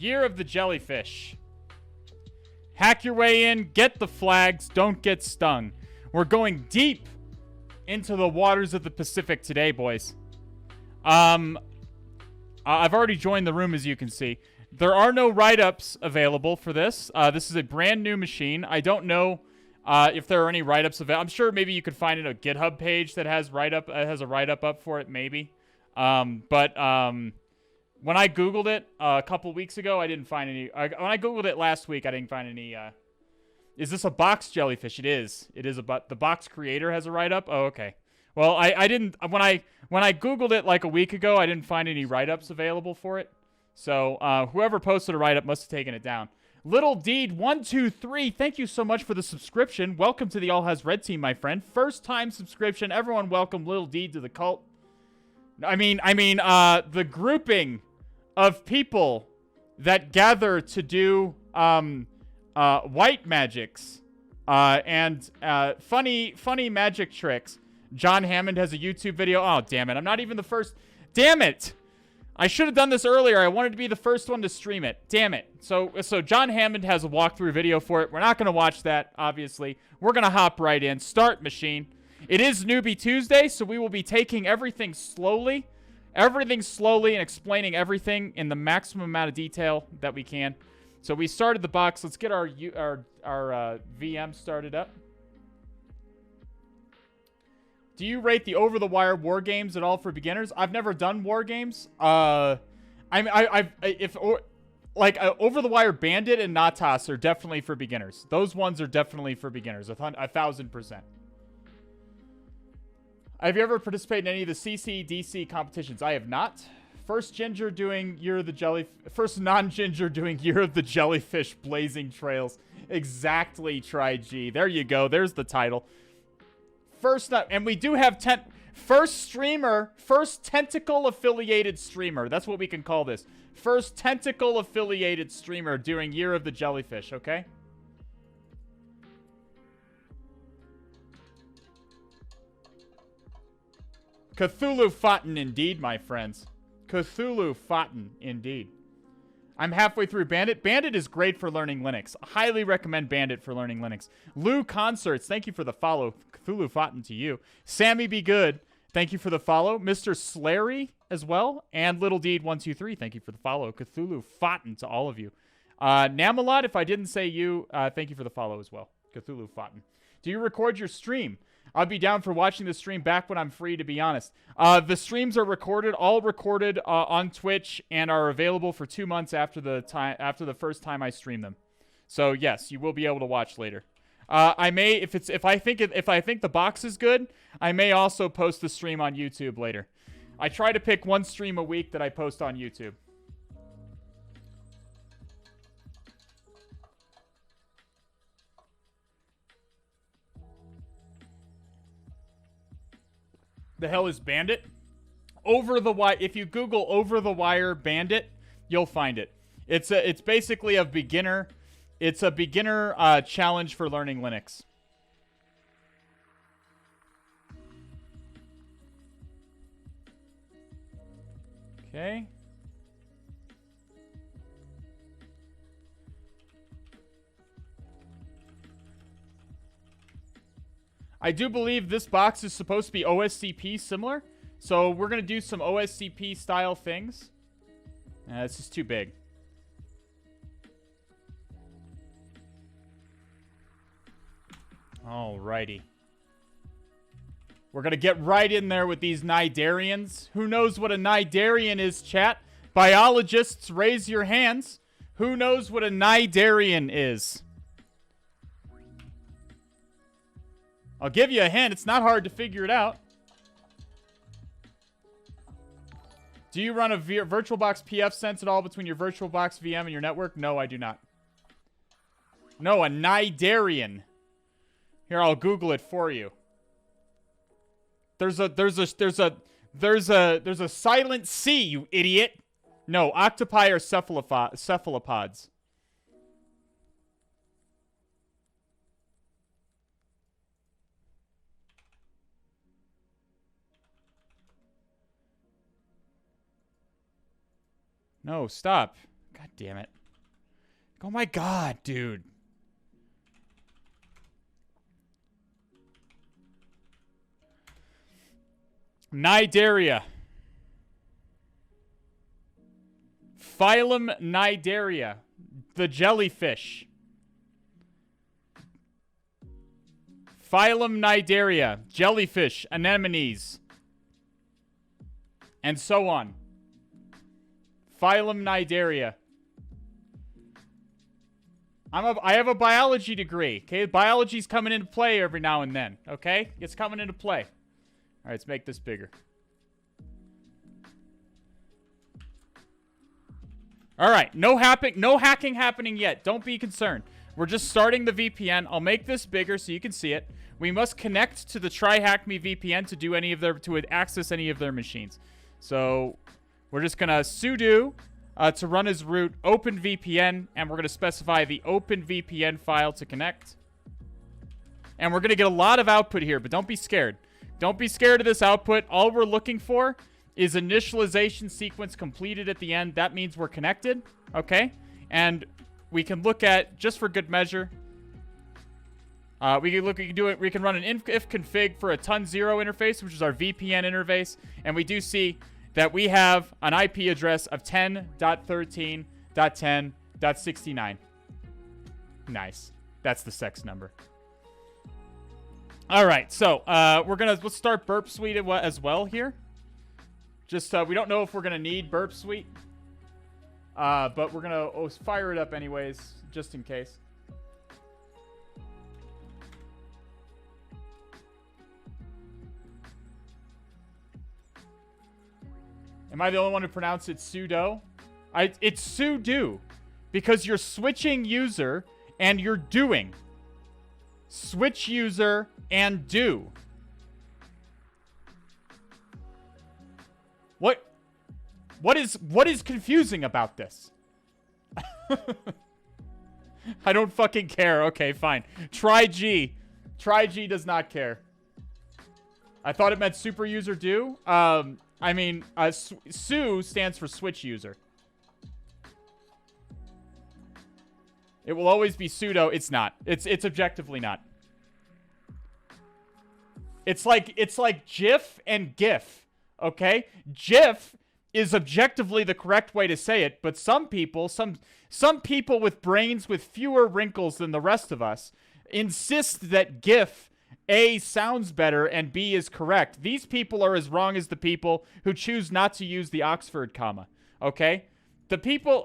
Year of the Jellyfish. Hack your way in, get the flags, don't get stung. We're going deep into the waters of the Pacific today, boys. I've already joined the room, as you can see. There are no write-ups available for this. This is a brand new machine. I don't know if there are any write-ups available. I'm sure maybe you could find it a GitHub page that has a write-up up for it, maybe. But when I Googled it a couple weeks ago, I didn't find any. When I Googled it last week, I didn't find any. Is this a box jellyfish? It is. It is the box creator has a write-up. Oh, okay. Well, I didn't when I Googled it like a week ago, I didn't find any write-ups available for it. So whoever posted a write-up must have taken it down. Little Deed 123, thank you so much for the subscription. Welcome to the All Has Red team, my friend. First time subscription. Everyone welcome Little Deed to the cult. I mean the grouping of people that gather to do white magics and funny magic tricks. John Hammond has a YouTube video. Oh, damn it. I'm not even the first. Damn it. I should have done this earlier. I wanted to be the first one to stream it. Damn it. So John Hammond has a walkthrough video for it. We're not going to watch that, obviously. We're going to hop right in. Start machine. It is Newbie Tuesday, so we will be taking everything slowly. Everything slowly and explaining everything in the maximum amount of detail that we can. So we started the box. Let's get our VM started up. Do you rate the over-the-wire war games at all for beginners? I've never done war games. Over-the-wire Bandit and Natas are definitely for beginners. Those ones are definitely for beginners. 1,000%. Have you ever participated in any of the CC/DC competitions? I have not. First ginger doing Year of the Jellyfish. First non-ginger doing Year of the Jellyfish Blazing Trails. Exactly, TryG. There you go. There's the title. First up, and we do have first tentacle affiliated streamer. That's what we can call this. First tentacle affiliated streamer doing Year of the Jellyfish, okay? Cthulhu Fountain indeed, my friends. Cthulhu Fountain indeed. I'm halfway through Bandit. Bandit is great for learning Linux. Highly recommend Bandit for learning Linux. Lou Concerts, thank you for the follow. Cthulhu Fountain to you. Sammy Be Good, thank you for the follow. Mr. Slary as well. And Little Deed 123, thank you for the follow. Cthulhu Fountain to all of you. Namalot, if I didn't say you, thank you for the follow as well. Cthulhu Fountain. Do you record your stream? I'll be down for watching the stream back when I'm free, to be honest. The streams are recorded, all recorded on Twitch, and are available for 2 months after the first time I stream them. So yes, you will be able to watch later. I may, if I think the box is good, I may also post the stream on YouTube later. I try to pick one stream a week that I post on YouTube. The hell is Bandit? Over the wire. If you Google Over the Wire Bandit, you'll find it. It's basically a beginner. It's a beginner challenge for learning Linux. Okay. I do believe this box is supposed to be OSCP similar. So we're going to do some OSCP style things. This is too big. Alrighty. We're going to get right in there with these Nidarians. Who knows what a Nidarian is, chat? Biologists, raise your hands. Who knows what a Nidarian is? I'll give you a hint. It's not hard to figure it out. Do you run a VirtualBox PF sense at all between your VirtualBox VM and your network? No, I do not. No, a Nidarian. Here, I'll Google it for you. There's a silent C, you idiot. No, octopi are cephalopods. No, stop. God damn it. Oh my god, dude. Cnidaria. Phylum Cnidaria. The jellyfish. Phylum Cnidaria. Jellyfish. Anemones. And so on. Phylum Cnidaria. I have a biology degree, okay? Biology's coming into play every now and then, okay? It's coming into play. All right, let's make this bigger. All right, no hacking happening yet. Don't be concerned. We're just starting the VPN. I'll make this bigger so you can see it. We must connect to the TryHackMe VPN to access any of their machines. So we're just gonna sudo to run as root OpenVPN, and we're gonna specify the OpenVPN file to connect. And we're gonna get a lot of output here, but don't be scared. Don't be scared of this output. All we're looking for is initialization sequence completed at the end. That means we're connected, okay? And we can look at, just for good measure, we can run an if config for a ton0 interface, which is our VPN interface, and we do see that we have an IP address of 10.13.10.69. Nice. That's the sex number. All right, so let's start Burp Suite as well here. Just we don't know if we're gonna need Burp Suite, but we're gonna fire it up anyways, just in case. Am I the only one who pronounced it sudo? It's sudo, because you're switching user and you're doing. Switch user and do. What is confusing about this? I don't fucking care. Okay, fine. TryG. TryG does not care. I thought it meant super user do. Su stands for switch user. It will always be sudo. It's not. It's objectively not. It's like GIF and GIF. Okay? GIF is objectively the correct way to say it, but some people with brains with fewer wrinkles than the rest of us insist that GIF A sounds better and B is correct. These people are as wrong as the people who choose not to use the Oxford comma. Okay? The people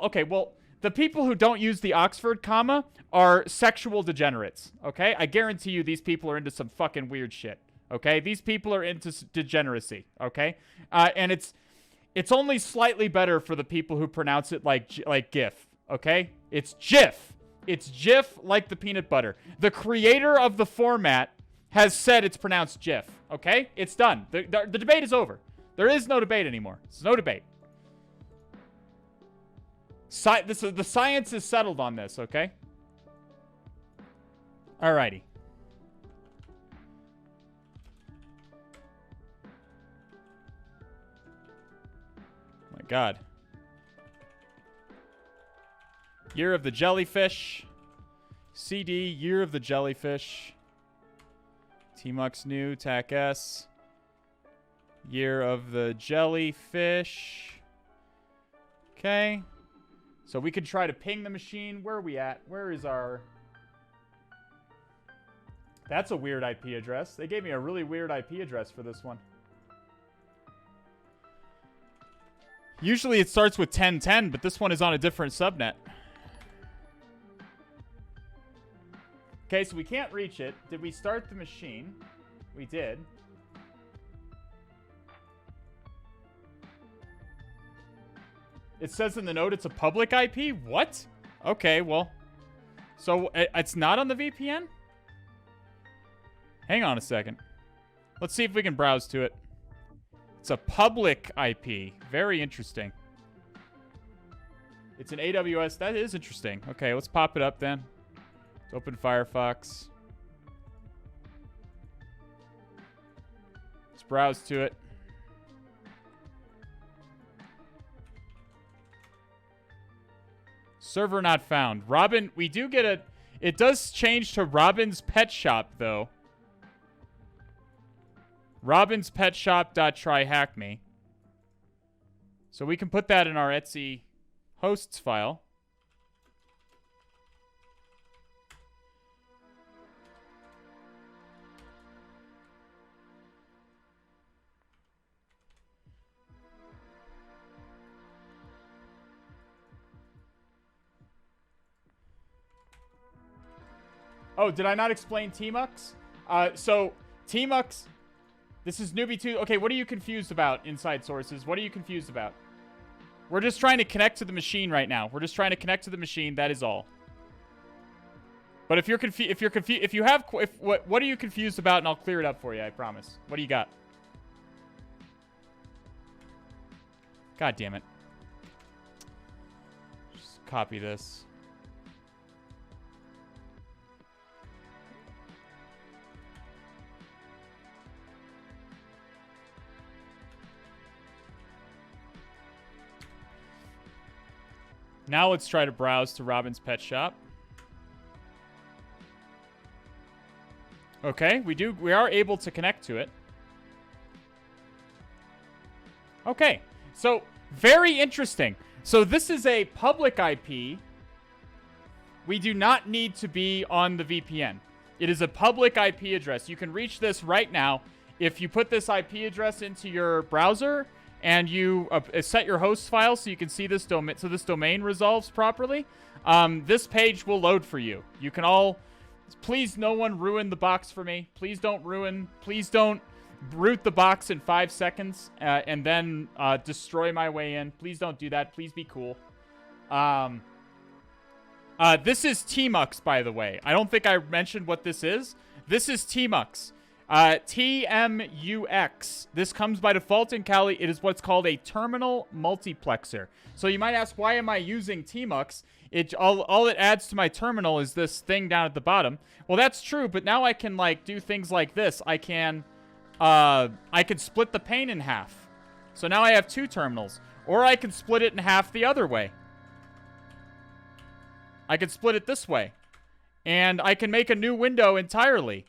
who don't use the Oxford comma are sexual degenerates. Okay? I guarantee you these people are into some fucking weird shit. Okay? These people are into degeneracy. Okay? And it's only slightly better for the people who pronounce it like GIF. Okay? It's GIF. It's GIF like the peanut butter. The creator of the format has said it's pronounced GIF. Okay? It's done. The debate is over. There is no debate anymore. There's no debate. The science is settled on this, okay? Alrighty. Oh my god. Year of the Jellyfish. CD, Year of the Jellyfish. T-Mux new, TAC S. Year of the Jellyfish. Okay. So we could try to ping the machine. Where are we at? Where is our... That's a weird IP address. They gave me a really weird IP address for this one. Usually it starts with 1010, but this one is on a different subnet. Okay, so we can't reach it. Did we start the machine? We did. It says in the note it's a public IP? What? Okay, well. So it's not on the VPN? Hang on a second. Let's see if we can browse to it. It's a public IP. Very interesting. It's an AWS. That is interesting. Okay, let's pop it up then. Let's open Firefox. Let's browse to it. Server not found. Robin, we do get a... It does change to Robin's Pet Shop, though. Robin's Pet Shop.TryHackMe. So we can put that in our Etsy hosts file. Oh, did I not explain T-Mux? So, T-Mux, this is Newbie 2. Okay, what are you confused about, Inside Sources? What are you confused about? We're just trying to connect to the machine right now. We're just trying to connect to the machine. That is all. But if you're confused, what are you confused about? And I'll clear it up for you. I promise. What do you got? God damn it. Just copy this. Now let's try to browse to Robin's Pet Shop. Okay, we are able to connect to it. Okay, so very interesting. So this is a public IP. We do not need to be on the VPN. It is a public IP address. You can reach this right now. If you put this IP address into your browser and you set your host file so you can see this domain, so this domain resolves properly, this page will load for you. You can all, please no one ruin the box for me. Please don't root the box in 5 seconds and then destroy my way in. Please don't do that. Please be cool. This is T-Mux, by the way. I don't think I mentioned what this is. This is T-Mux. TMUX. This comes by default in Kali. It is what's called a terminal multiplexer. So you might ask, why am I using T-Mux? All it adds to my terminal is this thing down at the bottom. Well, that's true, but now I can do things like this. I can split the pane in half. So now I have 2 terminals. Or I can split it in half the other way. I can split it this way. And I can make a new window entirely.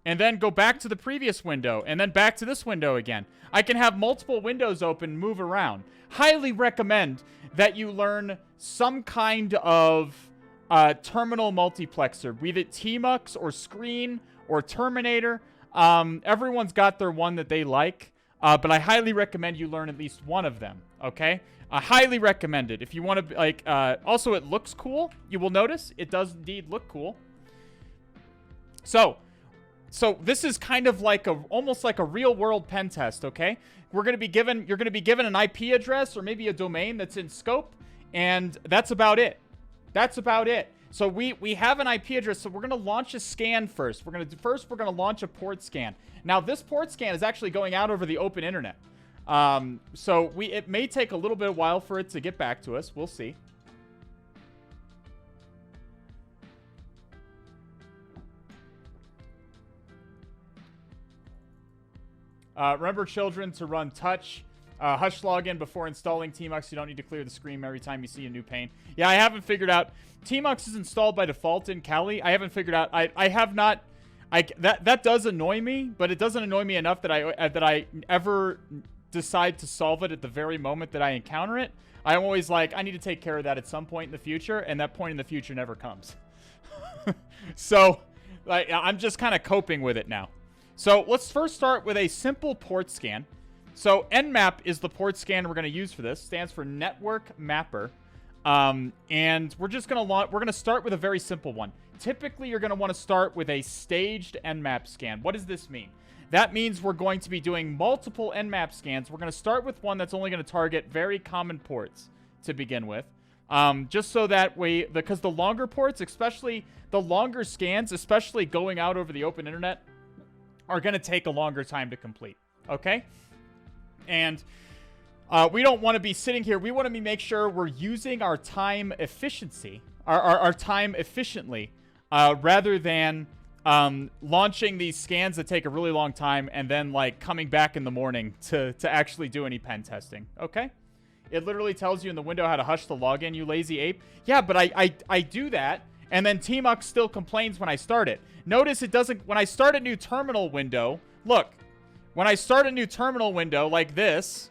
And then go back to the previous window. And then back to this window again. I can have multiple windows open, move around. Highly recommend that you learn some kind of terminal multiplexer. Be it T-Mux or Screen or Terminator. Everyone's got their one that they like. But I highly recommend you learn at least one of them. Okay? I highly recommend it. If you want to, also it looks cool. You will notice it does indeed look cool. So this is kind of almost like a real world pen test, okay? You're going to be given an IP address or maybe a domain that's in scope, and that's about it. That's about it. So we have an IP address, so we're going to launch a scan first. We're going to launch a port scan. Now, this port scan is actually going out over the open internet. So it may take a little bit of while for it to get back to us. We'll see. Remember, children, to run touch hush login before installing T-Mux. You don't need to clear the screen every time you see a new pane. Yeah, I haven't figured out. T-Mux is installed by default in Kali. I haven't figured out. I have not. That does annoy me, but it doesn't annoy me enough that I ever decide to solve it at the very moment that I encounter it. I'm always like, I need to take care of that at some point in the future, and that point in the future never comes. So, I'm just kind of coping with it now. So let's first start with a simple port scan. So Nmap is the port scan we're going to use for this. Stands for Network Mapper. And we're going to start with a very simple one. Typically, you're going to want to start with a staged Nmap scan. What does this mean? That means we're going to be doing multiple Nmap scans. We're going to start with one that's only going to target very common ports to begin with. Just so that way, because the longer ports, especially the longer scans, especially going out over the open internet, are going to take a longer time to complete. Okay? And we don't want to be sitting here. We want to make sure we're using our time efficiency, our time efficiently, rather than launching these scans that take a really long time and then coming back in the morning to actually do any pen testing. Okay? It literally tells you in the window how to hush the login, you lazy ape. Yeah, but I do that, and then T-Mux still complains when I start it. Notice it doesn't, when I start a new terminal window, look, when I start a new terminal window like this,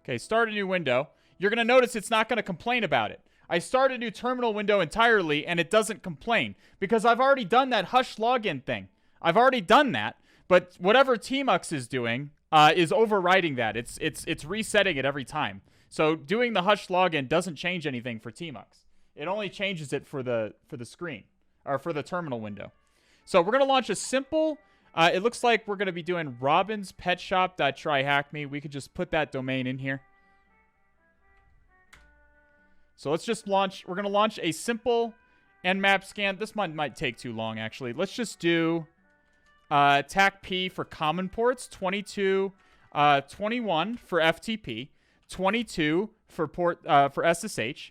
okay, start a new window, you're going to notice it's not going to complain about it. I start a new terminal window entirely, and it doesn't complain, because I've already done that hush login thing. I've already done that, but whatever T-Mux is doing is overriding that. It's resetting it every time. So doing the hush login doesn't change anything for T-Mux. It only changes it for the screen, or for the terminal window. So we're going to launch a simple, it looks like we're going to be doing robinspetshop.tryhackme. We could just put that domain in here. So let's just launch, we're going to launch a simple Nmap scan. This one might take too long, actually. Let's just do TAC-P for common ports, 22, 21 for FTP, 22 for port for SSH.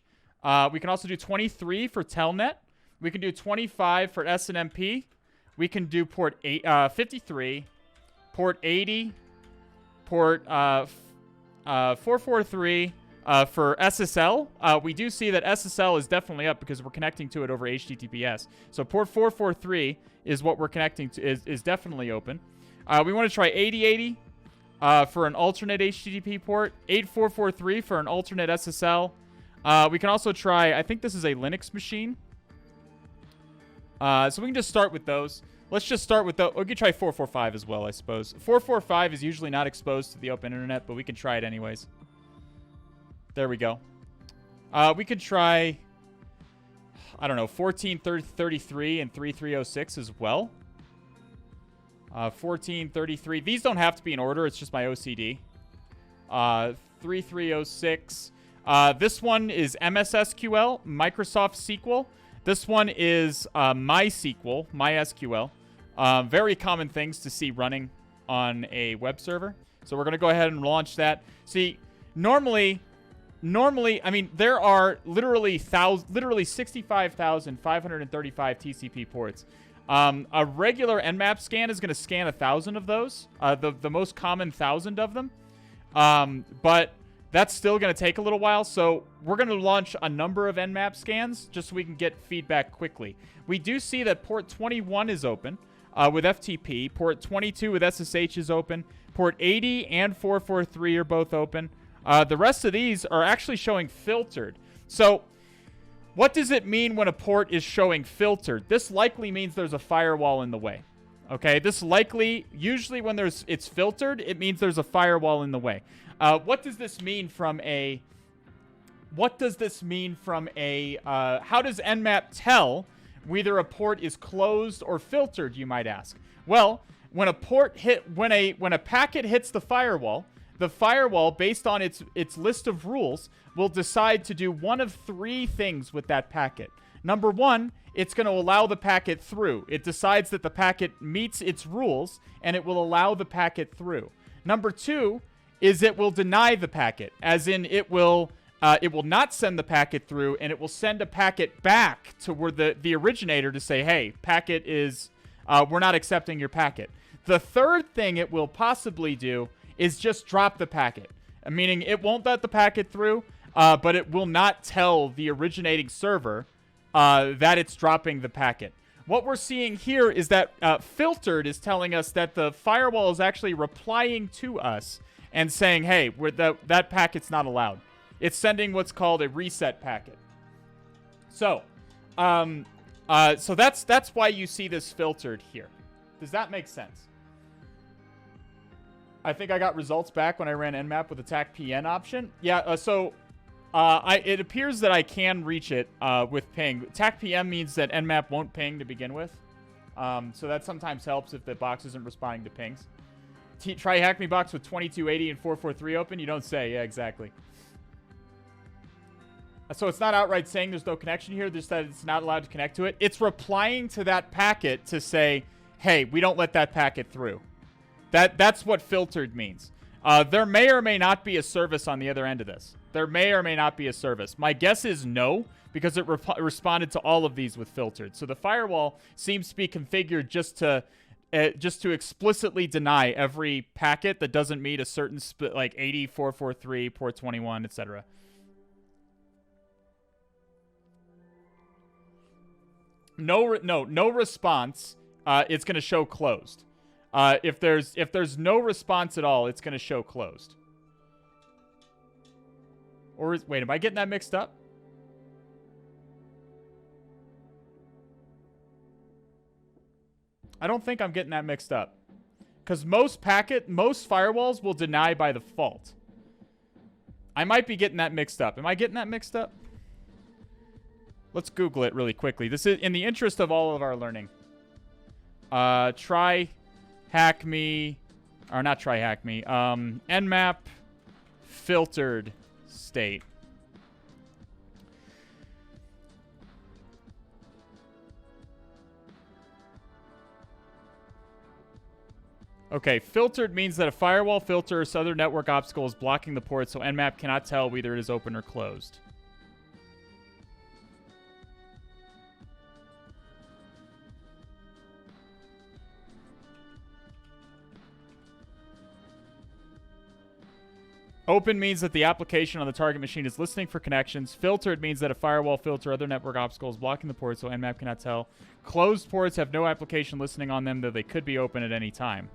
We can also do 23 for Telnet. We can do 25 for SNMP. We can do port 53, port 80, port 443 for SSL. We do see that SSL is definitely up because we're connecting to it over HTTPS. So port 443 is what we're connecting to, is definitely open. We want to try 8080 for an alternate HTTP port, 8443 for an alternate SSL. We can also try, I think this is a Linux machine. So we can just start with those. Let's just start with we can try 445 as well, I suppose. 445 is usually not exposed to the open internet, but we can try it anyways. There we go. We could try, I don't know, 1433 and 3306 as well. 1433. These don't have to be in order. It's just my OCD. 3306. This one is MSSQL, Microsoft SQL. This one is MySQL, MySQL. Very common things to see running on a web server. So we're going to go ahead and launch that. See, normally, I mean, there are literally 65,535 TCP ports. A regular Nmap scan is going to scan 1,000 of those, the most common 1,000 of them. But that's still going to take a little while, so we're going to launch a number of Nmap scans just so we can get feedback quickly. We do see that port 21 is open with FTP. Port 22 with SSH is open. Port 80 and 443 are both open. The rest of these are actually showing filtered. So what does it mean when a port is showing filtered? This likely means there's a firewall in the way. Okay, this likely, usually when it's filtered, it means there's a firewall in the way. What does this mean from a, how does Nmap tell whether a port is closed or filtered, you might ask? Well, when a packet hits the firewall, based on its list of rules, will decide to do one of three things with that packet. Number one, it's going to allow the packet through. It decides that the packet meets its rules, and it will allow the packet through. Number two is it will deny the packet, as in it will not send the packet through, and it will send a packet back to where the originator to say, hey, packet is, we're not accepting your packet. The third thing it will possibly do is just drop the packet, meaning it won't let the packet through, but it will not tell the originating server that it's dropping the packet. What we're seeing here is that filtered is telling us that the firewall is actually replying to us and saying, hey, that packet's not allowed. It's sending what's called a reset packet. So, so that's why you see this filtered here. Does that make sense? I think I got results back when I ran Nmap with the TAC-PN option. Yeah, it appears that I can reach it with ping. TAC-PM means that Nmap won't ping to begin with. So that sometimes helps if the box isn't responding to pings. TryHackMe box with 2280 and 443 open? You don't say. Yeah, exactly. So it's not outright saying there's no connection here, just that it's not allowed to connect to it. It's replying to that packet to say, hey, we don't let that packet through. That's what filtered means. There may or may not be a service on the other end of this. There may or may not be a service. My guess is no, because it responded to all of these with filtered. So the firewall seems to be configured just to just to explicitly deny every packet that doesn't meet a certain like 8443, port 21, etc. No response. It's going to show closed. If there's no response at all, it's going to show closed. Or wait, am I getting that mixed up? I don't think I'm getting that mixed up. Because most firewalls will deny by default. I might be getting that mixed up. Am I getting that mixed up? Let's Google it really quickly. This is in the interest of all of our learning. TryHackMe, or not TryHackMe. Nmap filtered state. Okay, filtered means that a firewall filter or other network obstacle is blocking the port, so Nmap cannot tell whether it is open or closed. Open means that the application on the target machine is listening for connections. Filtered means that a firewall filter or other network obstacle is blocking the port, so Nmap cannot tell. Closed ports have no application listening on them, though they could be open at any time.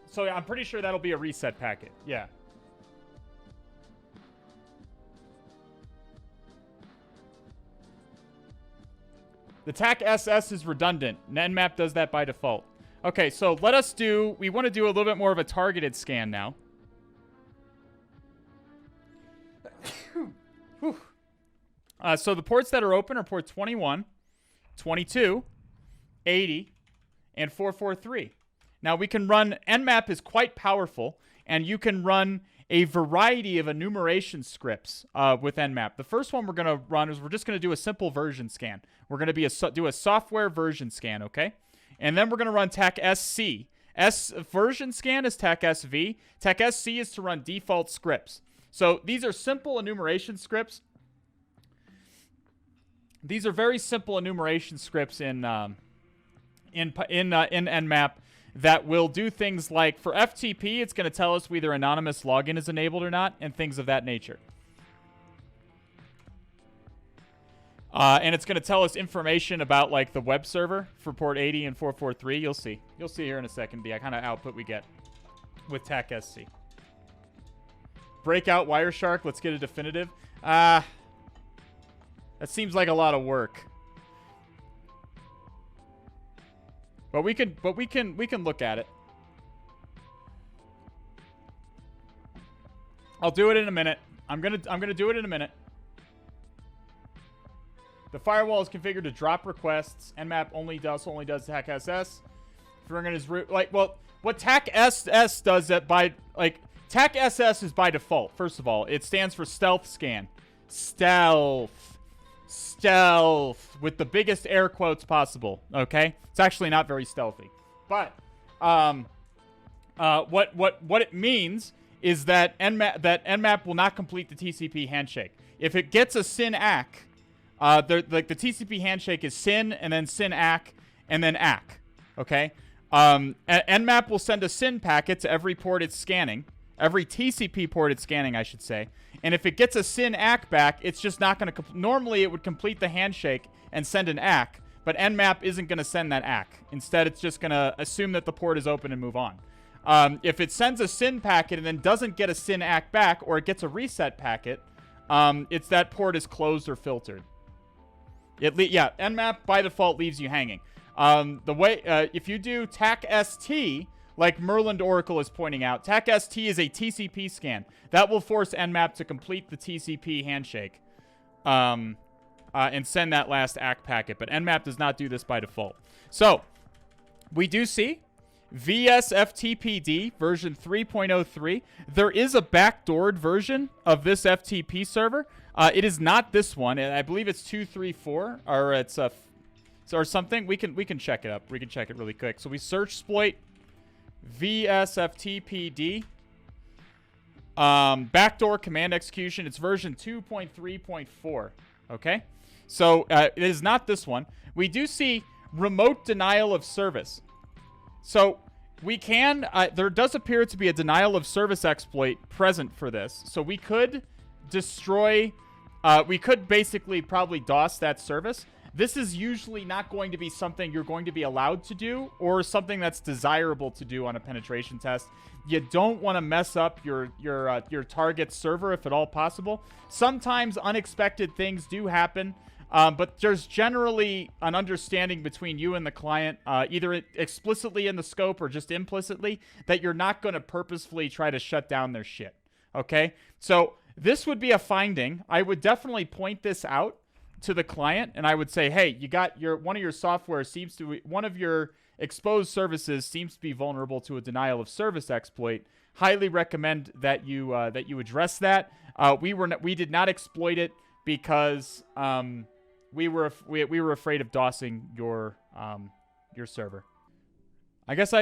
So I'm pretty sure that'll be a reset packet. Yeah. The TAC SS is redundant. Nmap does that by default. Okay, so we want to do a little bit more of a targeted scan now. So the ports that are open are port 21, 22, 80, and 443. Now we can run, Nmap is quite powerful, and you can run a variety of enumeration scripts with Nmap. The first one we're going to run is we're just going to do a simple version scan. We're going to do a software version scan, okay? And then we're going to run TAC-SC. Version scan is TAC-SV. TAC-SC is to run default scripts. So these are simple enumeration scripts. These are very simple enumeration scripts in Nmap that will do things like, for FTP, it's going to tell us whether anonymous login is enabled or not, and things of that nature. And it's going to tell us information about, like, the web server for port 80 and 443. You'll see. You'll see here in a second the kind of output we get with TAC-SC. Breakout Wireshark. Let's get a definitive. That seems like a lot of work. But we can look at it. I'll do it in a minute. I'm gonna do it in a minute. The firewall is configured to drop requests. Nmap only does TAC-SS. Figuring is root, like, well, what TAC-SS does that by, like, TAC-SS is by default. First of all, it stands for stealth scan. Stealth with the biggest air quotes possible. Okay, it's actually not very stealthy, but what it means is that Nmap will not complete the TCP handshake if it gets a SYN ACK. The TCP handshake is SYN and then SYN ACK and then ACK. Okay, Nmap will send a SYN packet to every port it's scanning, every TCP port it's scanning, I should say. And if it gets a SYN ACK back, it's just not going to... Normally, it would complete the handshake and send an ACK, but Nmap isn't going to send that ACK. Instead, it's just going to assume that the port is open and move on. If it sends a SYN packet and then doesn't get a SYN ACK back, or it gets a reset packet, it's that port is closed or filtered. Nmap by default leaves you hanging. If you do TAC-ST... like Merlin Oracle is pointing out, TAC-ST is a TCP scan. That will force Nmap to complete the TCP handshake and send that last ACK packet. But Nmap does not do this by default. So, we do see VSFTPD version 3.03. There is a backdoored version of this FTP server. It is not this one. I believe it's 234, or it's or something. We can check it up. We can check it really quick. So we search exploit VSFTPD. Backdoor command execution. It's version 2.3.4. Okay? So it is not this one. We do see remote denial of service. So we can, there does appear to be a denial of service exploit present for this. So we could destroy, we could basically probably DOS that service. This is usually not going to be something you're going to be allowed to do or something that's desirable to do on a penetration test. You don't want to mess up your target server if at all possible. Sometimes unexpected things do happen, but there's generally an understanding between you and the client, either explicitly in the scope or just implicitly, that you're not going to purposefully try to shut down their shit. Okay? So this would be a finding. I would definitely point this out to the client, and I would say, hey, you got one of your software seems to, one of your exposed services seems to be vulnerable to a denial of service exploit. Highly recommend that you address that. We did not exploit it because we were afraid of DOSing your server. I guess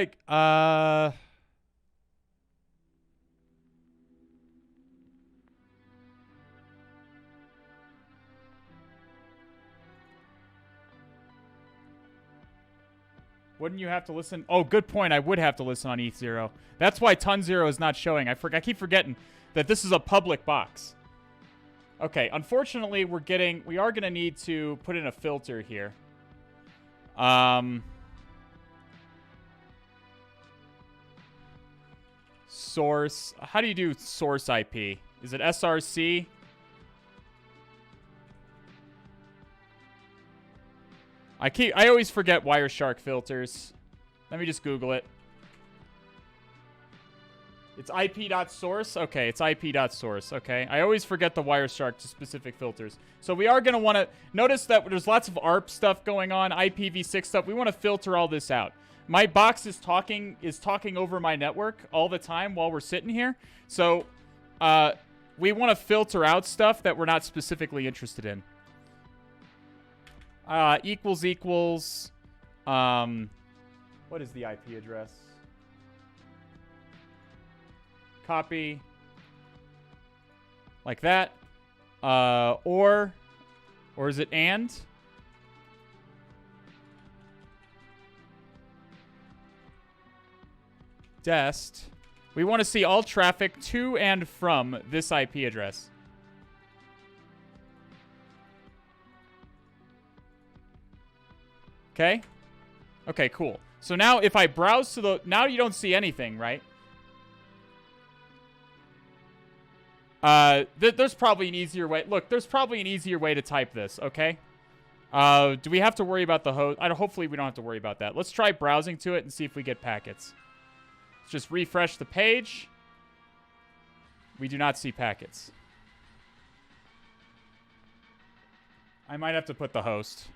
wouldn't you have to listen? Oh, good point. I would have to listen on ETH0. That's why Ton0 is not showing. I keep forgetting that this is a public box. Okay, unfortunately, we are going to need to put in a filter here. Source. How do you do source IP? Is it SRC? I always forget Wireshark filters. Let me just Google it. It's IP.source? Okay, it's IP.source. Okay. I always forget the Wireshark to specific filters. So we are going to want to notice that there's lots of ARP stuff going on, IPv6 stuff. We want to filter all this out. My box is talking over my network all the time while we're sitting here. So we want to filter out stuff that we're not specifically interested in. Equals, what is the IP address? Copy. Like that. Or is it and? Dest. We want to see all traffic to and from this IP address. Okay? Okay, cool. So now if I browse to the... Now you don't see anything, right? There's probably an easier way. Look, there's probably an easier way to type this, okay? Do we have to worry about the host? Hopefully we don't have to worry about that. Let's try browsing to it and see if we get packets. Let's just refresh the page. We do not see packets. I might have to put the host.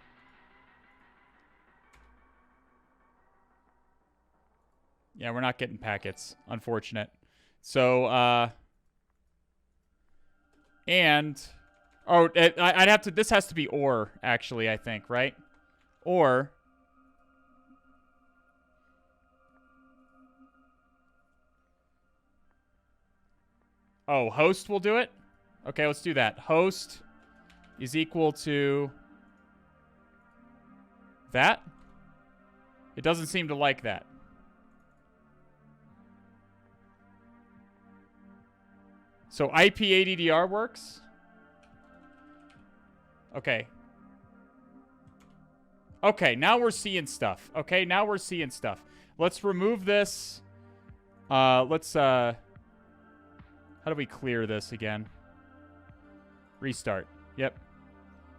Yeah, we're not getting packets. Unfortunate. So, and... Oh, I'd have to... This has to be or, actually, I think, right? Or... Oh, host will do it? Okay, let's do that. Host is equal to... that? It doesn't seem to like that. So IP-ADDR works? Okay. Okay, now we're seeing stuff. Okay, now we're seeing stuff. Let's remove this. Let's, how do we clear this again? Restart. Yep.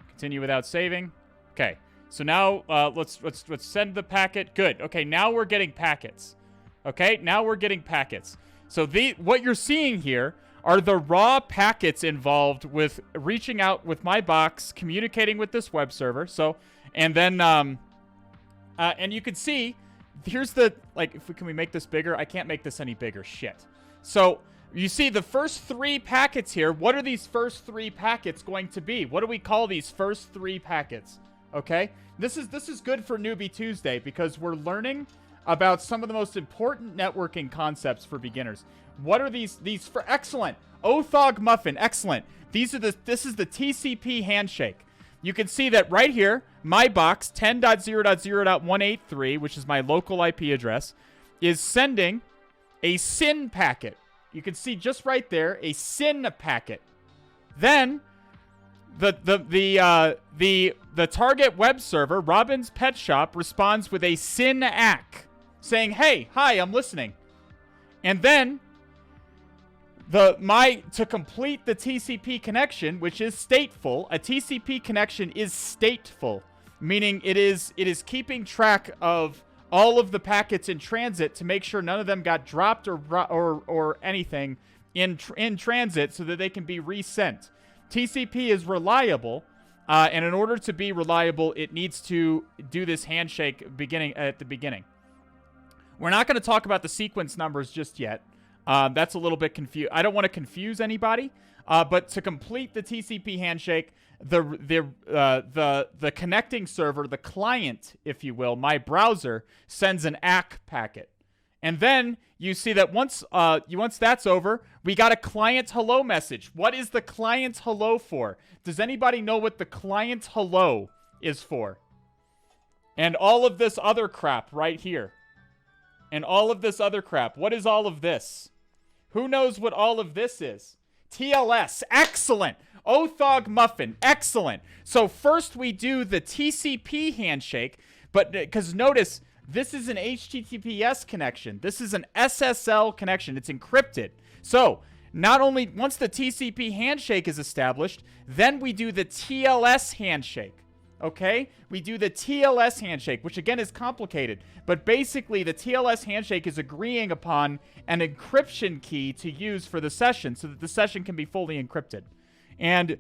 Continue without saving. Okay. So now, let's send the packet. Good. Okay, now we're getting packets. Okay, now we're getting packets. So what you're seeing here are the raw packets involved with reaching out with my box, communicating with this web server. So, and then, and you can see, here's the, like, can we make this bigger? I can't make this any bigger. Shit. So, you see the first 3 packets here. What are these first 3 packets going to be? What do we call these first 3 packets? Okay? This is good for Newbie Tuesday because we're learning about some of the most important networking concepts for beginners. What are these for? Excellent. Othog Muffin, excellent. This is the TCP handshake. You can see that right here, my box 10.0.0.183, which is my local IP address, is sending a SYN packet. You can see just right there, a SYN packet. Then the target web server, Robin's Pet Shop, responds with a SYN-ACK saying, "Hey, hi, I'm listening." And then to complete the TCP connection, which is stateful, a TCP connection is stateful, meaning it is keeping track of all of the packets in transit to make sure none of them got dropped or anything in transit so that they can be resent. TCP is reliable, and in order to be reliable, it needs to do this handshake at the beginning. We're not going to talk about the sequence numbers just yet. That's a little bit confused. I don't want to confuse anybody, but to complete the TCP handshake, the connecting server, the client, if you will, my browser, sends an ACK packet. And then you see that once that's over, we got a client hello message. What is the client hello for? Does anybody know what the client hello is for? And all of this other crap right here. And all of this other crap. What is all of this? Who knows what all of this is? TLS. Excellent. Othog Muffin. Excellent. So first we do the TCP handshake, but because notice, this is an HTTPS connection. This is an SSL connection. It's encrypted. So not only once the TCP handshake is established, then we do the TLS handshake. Okay? We do the TLS handshake, which again is complicated. But basically, the TLS handshake is agreeing upon an encryption key to use for the session so that the session can be fully encrypted. And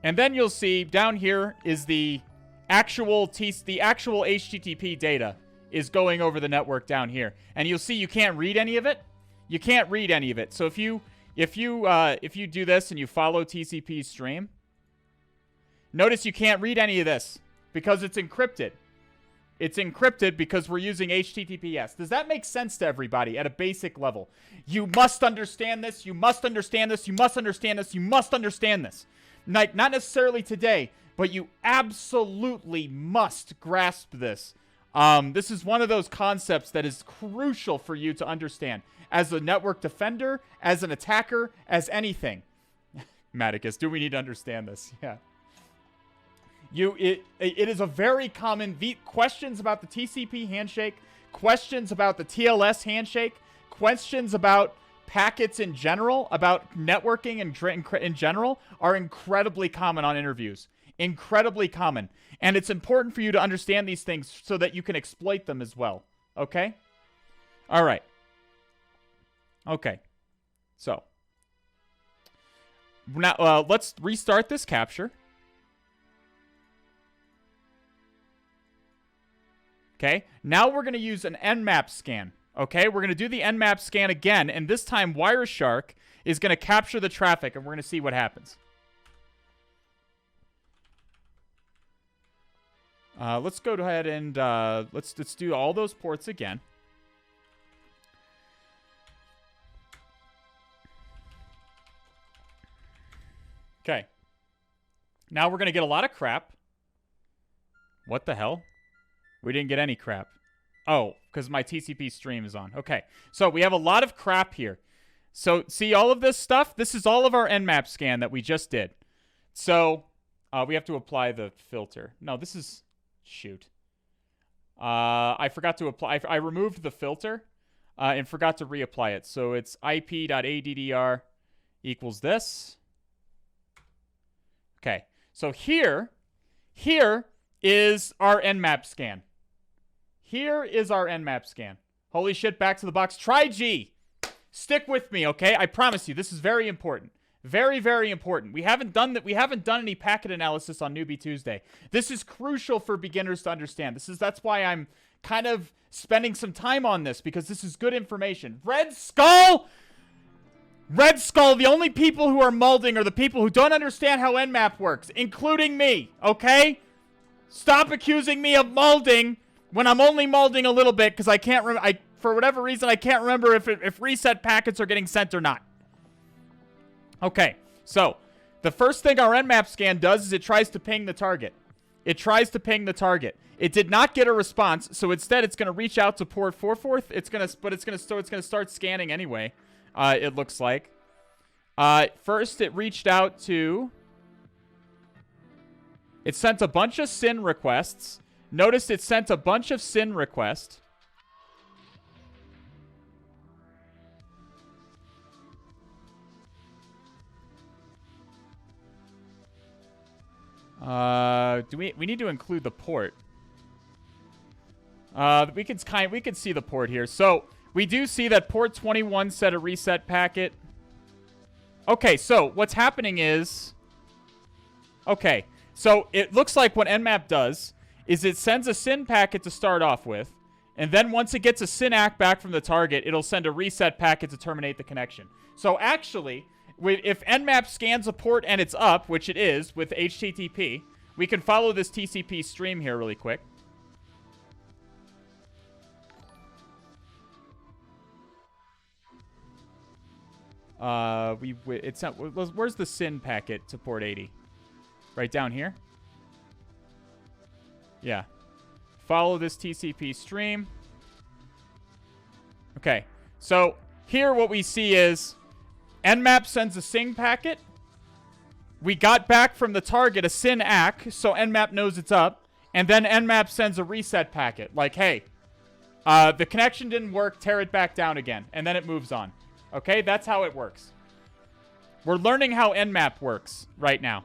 then you'll see down here is the actual HTTP data is going over the network down here. And you'll see you can't read any of it. You can't read any of it. So if you do this and you follow TCP's stream, notice you can't read any of this because it's encrypted. It's encrypted because we're using HTTPS. Does that make sense to everybody at a basic level? You must understand this. You must understand this. You must understand this. You must understand this. Like, not necessarily today, but you absolutely must grasp this. This is one of those concepts that is crucial for you to understand as a network defender, as an attacker, as anything. Maticus, do we need to understand this? Yeah. It is a very common questions about the TCP handshake, questions about the TLS handshake, questions about packets in general, about networking in general are incredibly common on interviews. Incredibly common. And it's important for you to understand these things so that you can exploit them as well. Okay? All right. Okay. So now let's restart this capture. Okay, now we're going to use an Nmap scan. Okay, we're going to do the Nmap scan again, and this time Wireshark is going to capture the traffic, and we're going to see what happens. Let's go ahead and let's do all those ports again. Okay. Now we're going to get a lot of crap. What the hell? We didn't get any crap. Oh, because my TCP stream is on. Okay, so we have a lot of crap here. So see all of this stuff? This is all of our Nmap scan that we just did. So we have to apply the filter. No, this is... Shoot. I forgot to apply... I removed the filter and forgot to reapply it. So it's ip.addr equals this. Okay, so here is our Nmap scan. Here is our Nmap scan. Holy shit, back to the box. Try G. Stick with me, okay? I promise you, this is very important. Very, very important. We haven't done that. We haven't done any packet analysis on Newbie Tuesday. This is crucial for beginners to understand. That's why I'm kind of spending some time on this, because this is good information. Red Skull! Red Skull, the only people who are molding are the people who don't understand how Nmap works, including me, okay? Stop accusing me of molding when I'm only molding a little bit because I can't remember. For whatever reason, I can't remember if reset packets are getting sent or not. Okay, so the first thing our Nmap scan does is it tries to ping the target. It tries to ping the target. It did not get a response, so instead it's going to reach out to port 44. It's going to start scanning anyway. It looks like. First, it reached out to. It sent a bunch of SYN requests. Notice it sent a bunch of SYN requests. We need to include the port. We can see the port here. So we do see that port 21 set a reset packet. Okay, so what's happening is, okay, so it looks like what Nmap does is it sends a SYN packet to start off with, and then once it gets a SYN ACK back from the target, it'll send a reset packet to terminate the connection. So actually, if Nmap scans a port and it's up, which it is with HTTP, we can follow this TCP stream here really quick. Where's the SYN packet to port 80? Right down here? Yeah. Follow this TCP stream. Okay. So here what we see is Nmap sends a SYN packet. We got back from the target a SYN ACK, so Nmap knows it's up. And then Nmap sends a reset packet. Like, hey, the connection didn't work, tear it back down again. And then it moves on. Okay, that's how it works. We're learning how Nmap works right now.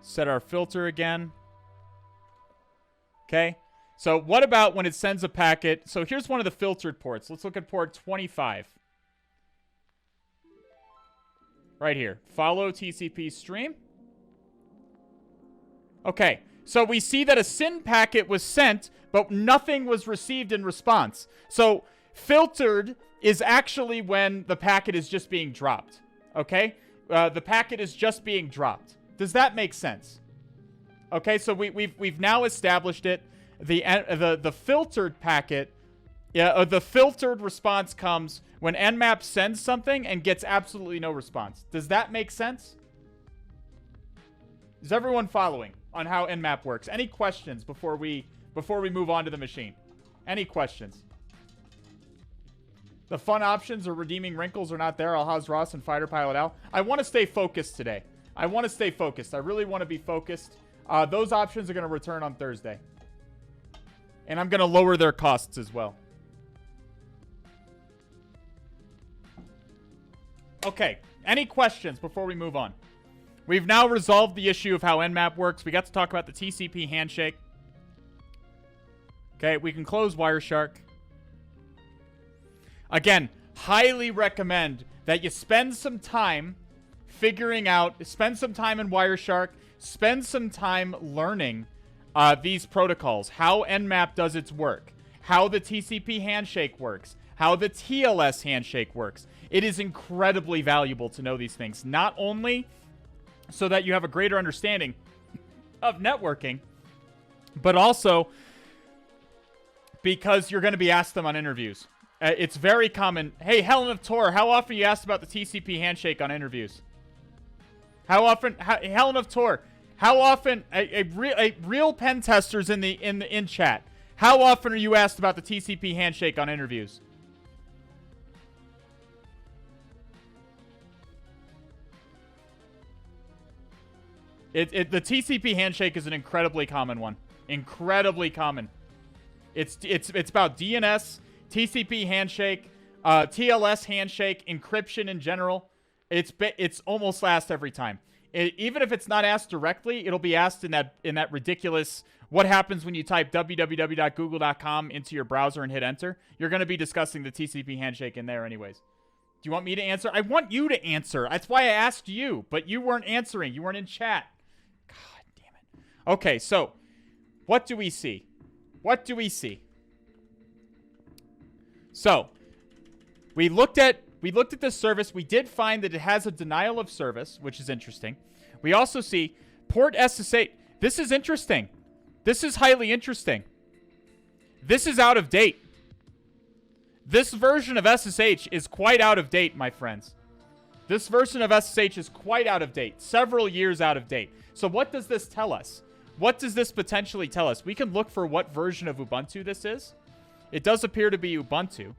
Set our filter again. Okay, so what about when it sends a packet? So here's one of the filtered ports. Let's look at port 25. Right here. Follow TCP stream. Okay, so we see that a SYN packet was sent, but nothing was received in response. So filtered is actually when the packet is just being dropped. Okay? The packet is just being dropped. Does that make sense? Okay, so we've now established it. The filtered packet, the filtered response comes when Nmap sends something and gets absolutely no response. Does that make sense? Is everyone following on how Nmap works? Any questions before we move on to the machine? Any questions? The fun options or redeeming wrinkles are not there. Alhaz Ross and Fighter Pilot Al. I want to stay focused today. I want to stay focused. I really want to be focused. Those options are going to return on Thursday. And I'm going to lower their costs as well. Okay. Any questions before we move on? We've now resolved the issue of how Nmap works. We got to talk about the TCP handshake. Okay, we can close Wireshark. Again, highly recommend that you spend some time figuring out, spend some time in Wireshark, spend some time learning these protocols, how Nmap does its work, how the TCP handshake works, how the TLS handshake works. It is incredibly valuable to know these things, not only so that you have a greater understanding of networking, but also because you're going to be asked them on interviews. It's very common. Hey, Helen of Tor, how often are you asked about the TCP handshake on interviews? How often, Helen of Tor, how often, a real pen testers in chat, how often are you asked about the TCP handshake on interviews? The TCP handshake is an incredibly common one. Incredibly common. It's about DNS, TCP handshake, TLS handshake, encryption in general. It's almost asked every time. Even if it's not asked directly, it'll be asked in that ridiculous what happens when you type www.google.com into your browser and hit enter. You're going to be discussing the TCP handshake in there anyways. Do you want me to answer? I want you to answer. That's why I asked you, but you weren't answering. You weren't in chat. God damn it. Okay, so what do we see? What do we see? So, we looked at this service. We did find that it has a denial of service, which is interesting. We also see port SSH. This is interesting. This is highly interesting. This is out of date. This version of SSH is quite out of date, my friends. This version of SSH is quite out of date. Several years out of date. So what does this tell us? What does this potentially tell us? We can look for what version of Ubuntu this is. It does appear to be Ubuntu.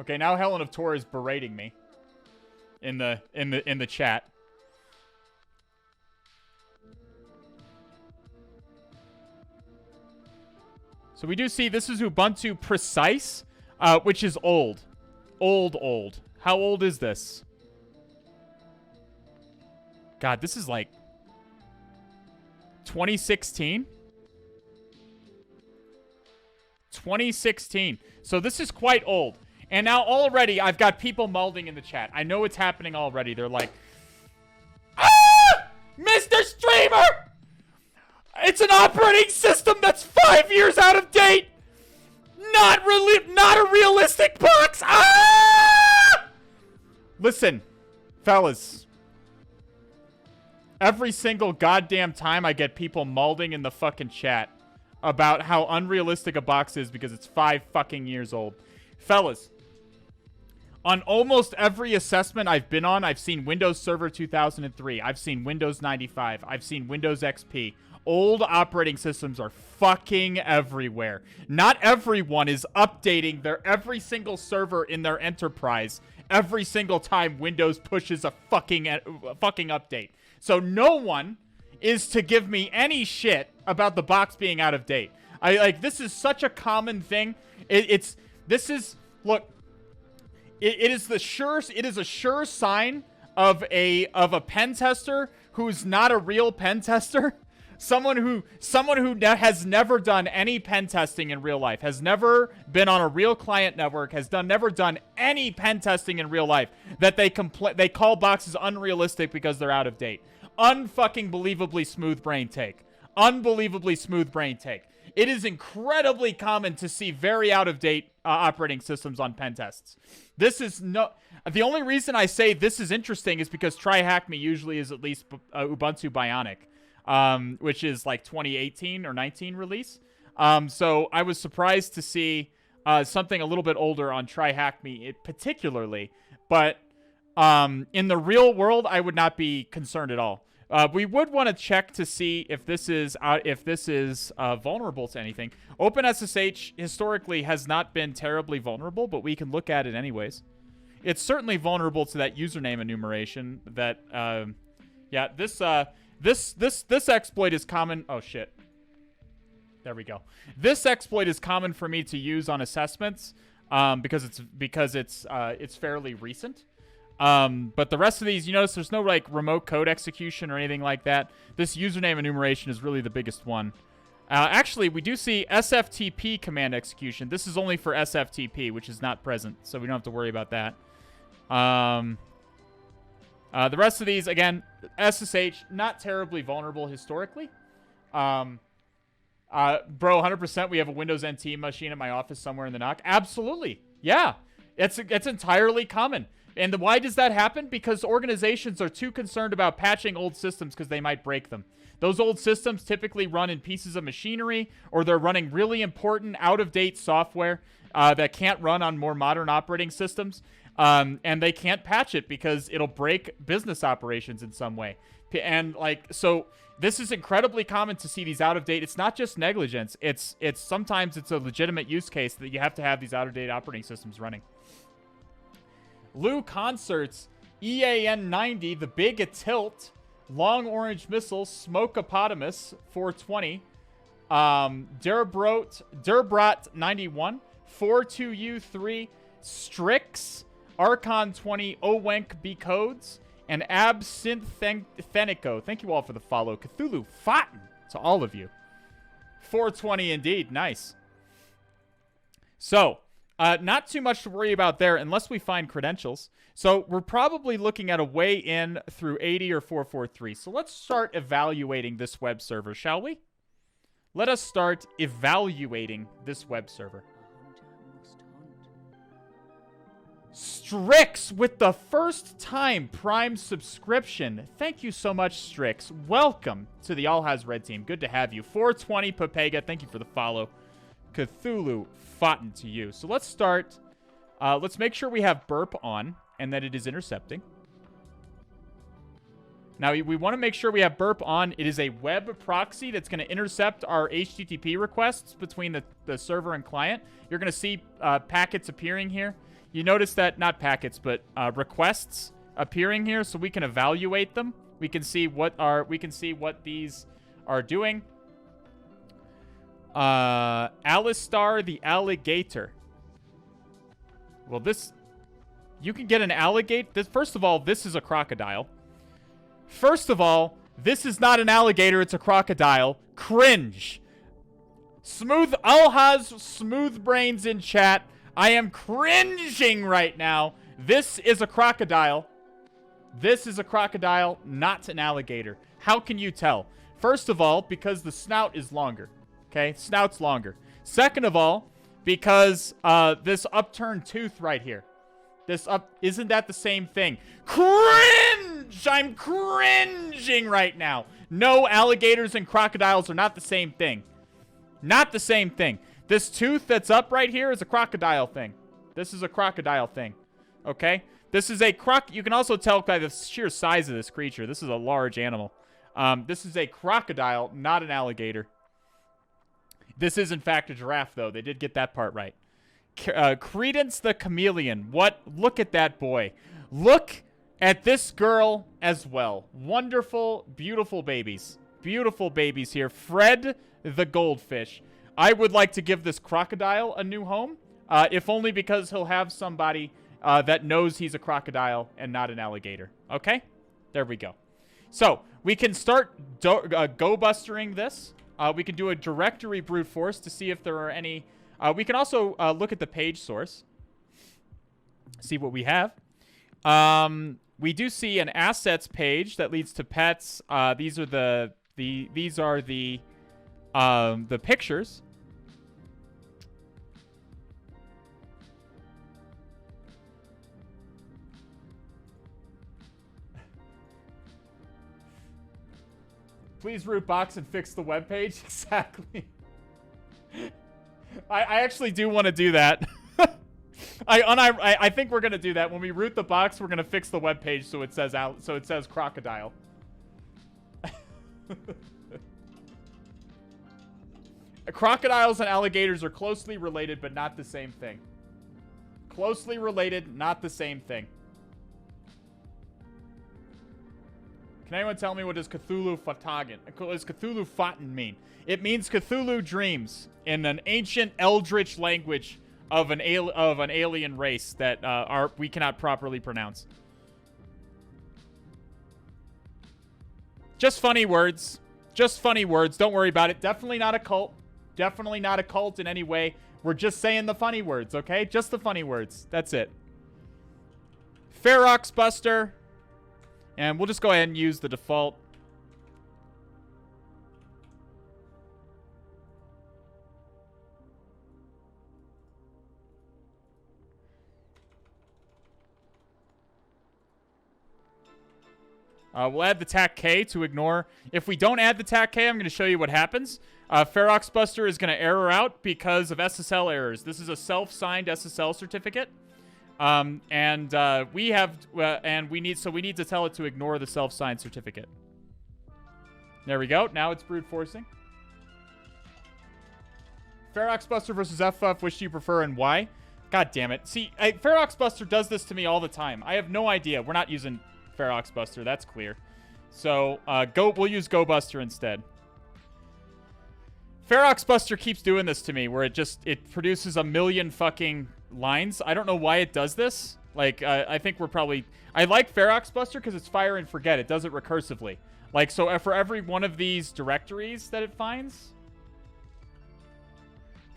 Okay, now Helen of Tor is berating me in the chat. So we do see this is Ubuntu Precise, which is old. Old. How old is this? God, this is like 2016? 2016. So this is quite old. And now already I've got people melding in the chat. I know it's happening already. They're like, ah! Mr. Streamer! It's an operating system that's 5 years out of date! Not a realistic box! Ah! Listen, fellas. Every single goddamn time I get people melding in the fucking chat about how unrealistic a box is because it's 5 fucking years old. Fellas, on almost every assessment I've been on, I've seen Windows Server 2003. I've seen Windows 95. I've seen Windows XP. Old operating systems are fucking everywhere. Not everyone is updating every single server in their enterprise every single time Windows pushes a fucking update. So no one is to give me any shit about the box being out of date. This is such a common thing. It is a sure sign of a pen tester who's not a real pen tester. Someone who has never done any pen testing in real life, has never been on a real client network, never done any pen testing in real life, that they call boxes unrealistic because they're out of date. Unfucking believably smooth brain take. Unbelievably smooth brain take. It is incredibly common to see very out-of-date operating systems on pen tests. The only reason I say this is interesting is because TryHackMe usually is at least Ubuntu Bionic, which is like 2018 or 19 release. So I was surprised to see something a little bit older on TryHackMe particularly. But in the real world, I would not be concerned at all. We would want to check to see if this is vulnerable to anything. OpenSSH historically has not been terribly vulnerable, but we can look at it anyways. It's certainly vulnerable to that username enumeration. That this exploit is common. Oh shit! There we go. This exploit is common for me to use on assessments because it's fairly recent. But the rest of these, you notice there's no like remote code execution or anything like that. This username enumeration is really the biggest one. Actually, we do see SFTP command execution. This is only for SFTP, which is not present, so we don't have to worry about that. The rest of these, again, SSH, not terribly vulnerable historically. Bro, 100%, we have a Windows NT machine at my office somewhere in the NOC. Absolutely. Yeah. It's entirely common. And why does that happen? Because organizations are too concerned about patching old systems because they might break them. Those old systems typically run in pieces of machinery, or they're running really important out-of-date software that can't run on more modern operating systems. And they can't patch it because it'll break business operations in some way. And so this is incredibly common to see these out of date. It's not just negligence. It's sometimes it's a legitimate use case that you have to have these out of date operating systems running. Lou Concerts, EAN90, The Big Tilt, Long Orange Missile, Smokeopotamus, 420, Durbrat91, 42U3, Strix, Archon 20, Owenk B Codes, and Absinthenico. Thank you all for the follow. Cthulhu Fountain to all of you. 420 indeed. Nice. So, not too much to worry about there unless we find credentials. So we're probably looking at a way in through 80 or 443. So let's start evaluating this web server, shall we? Let us start evaluating this web server. Strix with the first time Prime subscription. Thank you so much, Strix. Welcome to the All Has Red team. Good to have you. 420 Papega, thank you for the follow. Cthulhu Fountain to you. So let's start. Let's make sure we have burp on and that it is intercepting. Now, we want to make sure we have burp on. It is a web proxy that's going to intercept our HTTP requests between the server and client. You're going to see packets appearing here. You notice that, not packets, but requests appearing here, so we can evaluate them. We can see what these are doing. Alistair the alligator. Well, you can get an alligator. First of all, this is a crocodile. First of all, this is not an alligator, it's a crocodile. Cringe. Alhaz smooth brains in chat. I am cringing right now. This is a crocodile. This is a crocodile, not an alligator. How can you tell? First of all, because the snout is longer. Okay, snout's longer. Second of all, because this upturned tooth right here. Isn't that the same thing? Cringe! I'm cringing right now. No, alligators and crocodiles are not the same thing. Not the same thing. This tooth that's up right here is a crocodile thing. This is a crocodile thing. Okay? This is a you can also tell by the sheer size of this creature. This is a large animal. This is a crocodile, not an alligator. This is, in fact, a giraffe, though. They did get that part right. Credence the Chameleon. What? Look at that boy. Look at this girl as well. Wonderful, beautiful babies. Beautiful babies here. Fred the Goldfish. I would like to give this crocodile a new home, if only because he'll have somebody that knows he's a crocodile and not an alligator. Okay? There we go. So, we can start go-bustering this. We can do a directory brute force to see if there are any... we can also look at the page source, see what we have. We do see an assets page that leads to pets. These are the pictures. Please root box and fix the web page. Exactly. I actually do want to do that. I think we're gonna do that. When we root the box, we're gonna fix the web page so it says crocodile. Crocodiles and alligators are closely related, but not the same thing. Closely related, not the same thing. Can anyone tell me what does Cthulhu Fatagan? What does Cthulhu Fountain mean? It means Cthulhu dreams in an ancient eldritch language of an alien race that we cannot properly pronounce. Just funny words. Just funny words. Don't worry about it. Definitely not a cult. Definitely not a cult in any way. We're just saying the funny words, okay? Just the funny words. That's it. Ferox Buster. And we'll just go ahead and use the default. We'll add the TAC K to ignore. If we don't add the TAC K, I'm going to show you what happens. Ferox Buster is going to error out because of SSL errors. This is a self-signed SSL certificate. We need to tell it to ignore the self-signed certificate. There we go. Now it's brute forcing. Ferox Buster versus FF. Which do you prefer and why? God damn it. See, Ferox Buster does this to me all the time. I have no idea. We're not using Ferox Buster. That's clear. So we'll use Go Buster instead. Ferox Buster keeps doing this to me, where it produces a million fucking lines. I don't know why it does this. Like, I think I like Ferox Buster because it's fire and forget. It does it recursively. Like, so for every one of these directories that it finds,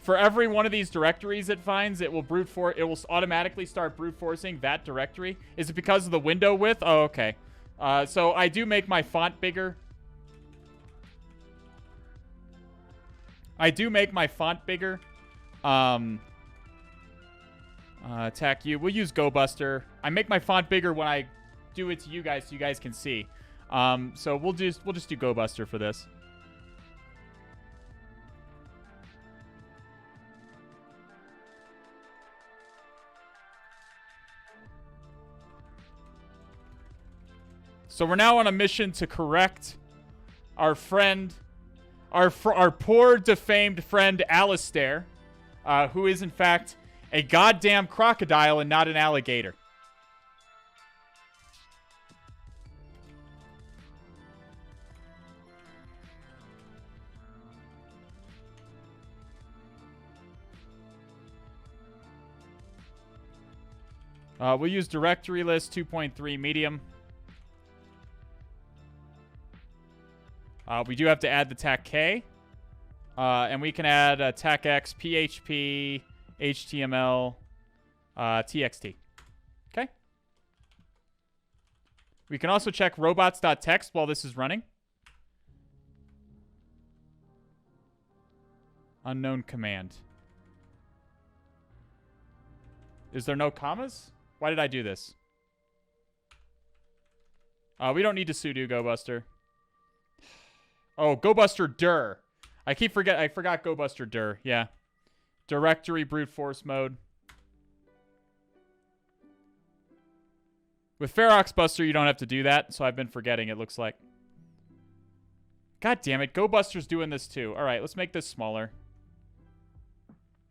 it will automatically start brute forcing that directory. Is it because of the window width? Oh, okay. So I do make my font bigger. Attack you. We'll use Go Buster. I make my font bigger when I do it to you guys so you guys can see. So we'll just do Go Buster for this. So we're now on a mission to correct our friend, our poor defamed friend Alistair, who is in fact a goddamn crocodile and not an alligator. We'll use directory list 2.3 medium. We do have to add the TAC K. And we can add TAC X, PHP, HTML, TXT. Okay. We can also check robots.txt while this is running. Unknown command. Is there no commas? Why did I do this? We don't need to sudo GoBuster. Oh, GoBuster dir. I forgot GoBuster dir. Yeah. Directory brute force mode. With Ferox Buster, you don't have to do that, so I've been forgetting, it looks like. God damn it. GoBuster's doing this too. All right, let's make this smaller.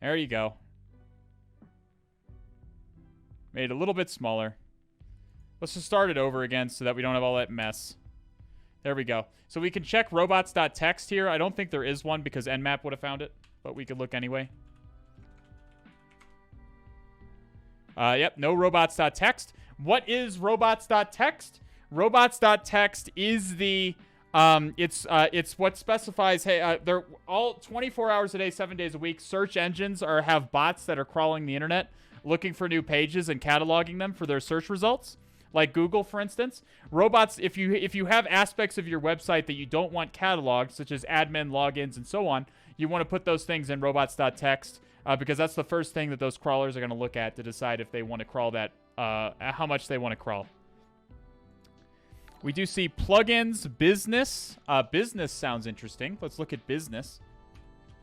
There you go. Made it a little bit smaller. Let's just start it over again so that we don't have all that mess. There we go. So we can check robots.txt here. I don't think there is one because Nmap would have found it, but we could look anyway. Yep, no robots.txt. What is robots.txt? Robots.txt is the it's what specifies, hey, they're all 24 hours a day, 7 days a week. Search engines have bots that are crawling the internet, looking for new pages and cataloging them for their search results. Like Google, for instance. Robots, if you have aspects of your website that you don't want cataloged, such as admin, logins, and so on, you want to put those things in robots.txt because that's the first thing that those crawlers are going to look at to decide if they want to crawl that, how much they want to crawl. We do see plugins, business. Business sounds interesting. Let's look at business.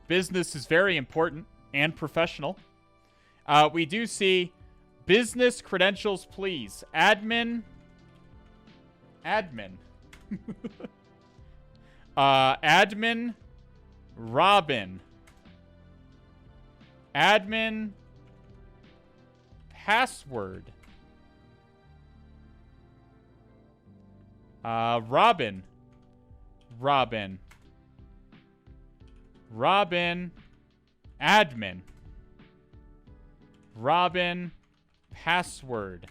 Business is very important and professional. We do see business credentials, please. Admin. Admin. Admin. Robin. Admin. Password. Robin. Robin. Robin. Admin. Robin. Password.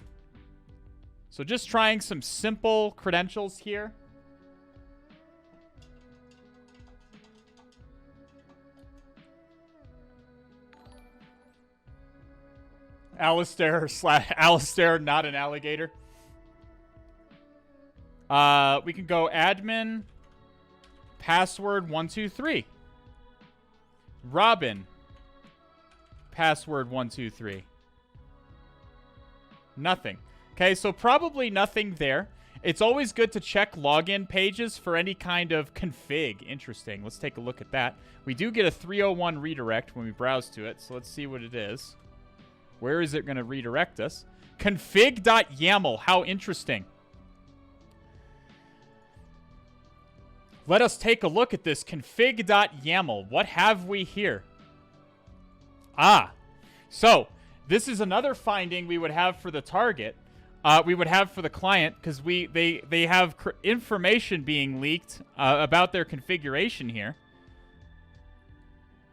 So just trying some simple credentials here. Alistair, not an alligator. We can go admin, password 123. Robin, password 123. Nothing. Okay, so probably nothing there. It's always good to check login pages for any kind of config. Interesting. Let's take a look at that. We do get a 301 redirect when we browse to it, so let's see what it is. Where is it going to redirect us? Config.yaml. How interesting. Let us take a look at this config.yaml. What have we here? So this is another finding we would have for the target. We would have for the client because they have information being leaked about their configuration here.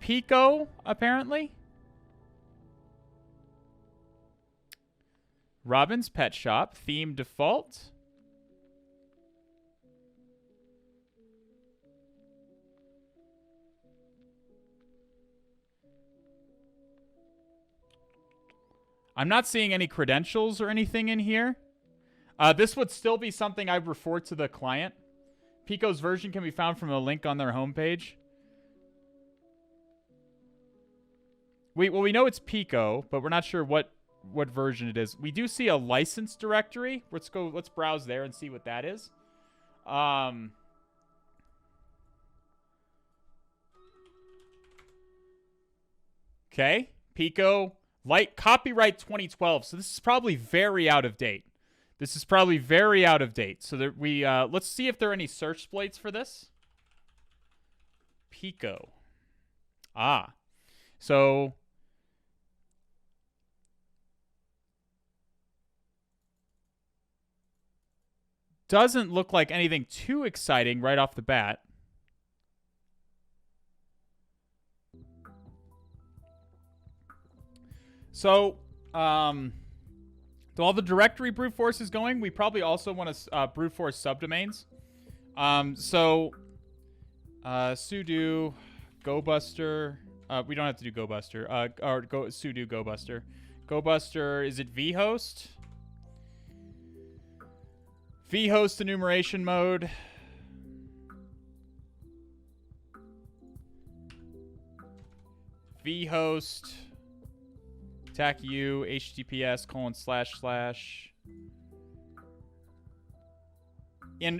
Pico, apparently. Robin's Pet Shop, theme default. I'm not seeing any credentials or anything in here. This would still be something I'd refer to the client. Pico's version can be found from a link on their homepage. We know it's Pico, but we're not sure what what version it is. We do see a license directory. Let's browse there and see what that is. Okay, Pico, copyright 2012. So this is probably very out of date. So that let's see if there are any search exploits for this. Pico. So doesn't look like anything too exciting right off the bat. So, all the directory brute force is going. We probably also want to brute force subdomains. Sudo GoBuster. We don't have to do GoBuster. Sudo GoBuster. GoBuster, is it vhost? Vhost enumeration mode. Vhost. Attack u https://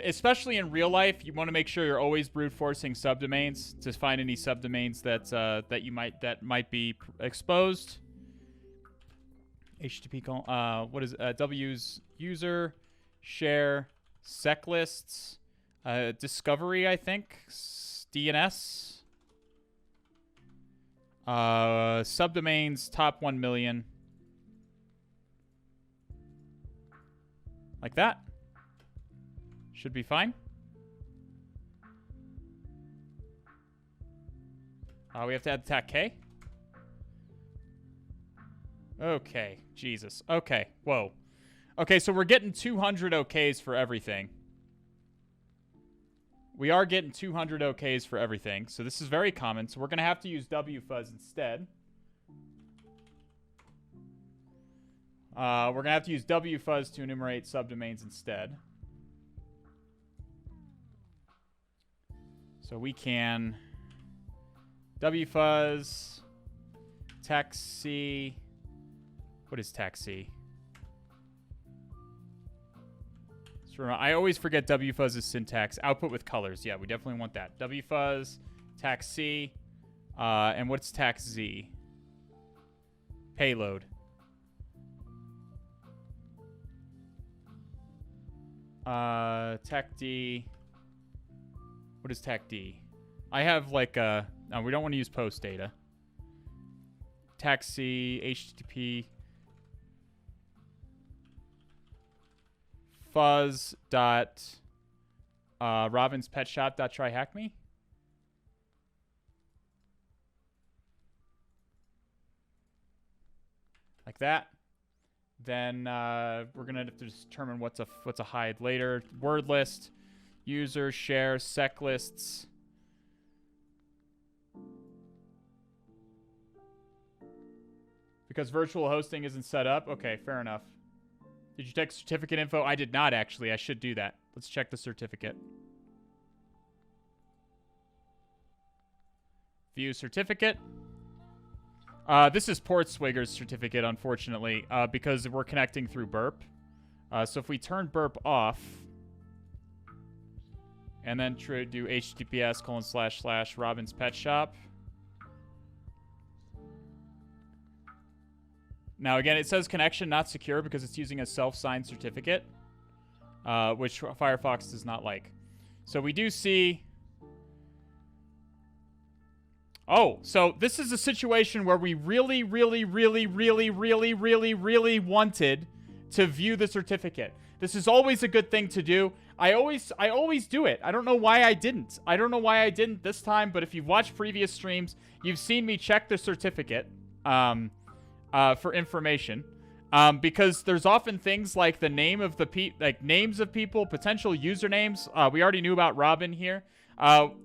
especially in real life, you want to make sure you're always brute forcing subdomains to find any subdomains that might be exposed. HTTP what is W's user share sec lists discovery, I think, DNS. Subdomains top 1 million. Like that. Should be fine. We have to add attack K. Okay. Jesus. Okay. Whoa. Okay, so we're getting 200 OKs for everything. We are getting 200 OKs for everything. So this is very common. So we're going to have to use wfuzz instead. We're going to have to use wfuzz to enumerate subdomains instead. So we can wfuzz taxi. What is taxi? I always forget wfuzz's syntax. Output with colors. Yeah, we definitely want that. Wfuzz, tax C, and what's tax Z? Payload. Tech D. What is tech D? I have like no, we don't want to use post data. Tax C, HTTP. Fuzz dot Robin's Pet Shop dot TryHackMe. Like that. Then we're gonna have to determine what's a hide later. Word list, user share sec lists. Because virtual hosting isn't set up. Okay, fair enough. Did you check certificate info? I did not, actually. I should do that. Let's check the certificate. View certificate. This is Portswigger's certificate, unfortunately, because we're connecting through burp. So if we turn burp off, and then do https:// Robin's Pet Shop. Now, again, it says connection not secure because it's using a self-signed certificate, which Firefox does not like. So we do see... Oh, so this is a situation where we really wanted to view the certificate. This is always a good thing to do. I always do it. I don't know why I didn't. I don't know why I didn't this time, but if you've watched previous streams, you've seen me check the certificate. For information, because there's often things like the name of the names of people, potential usernames. We already knew about Robin here.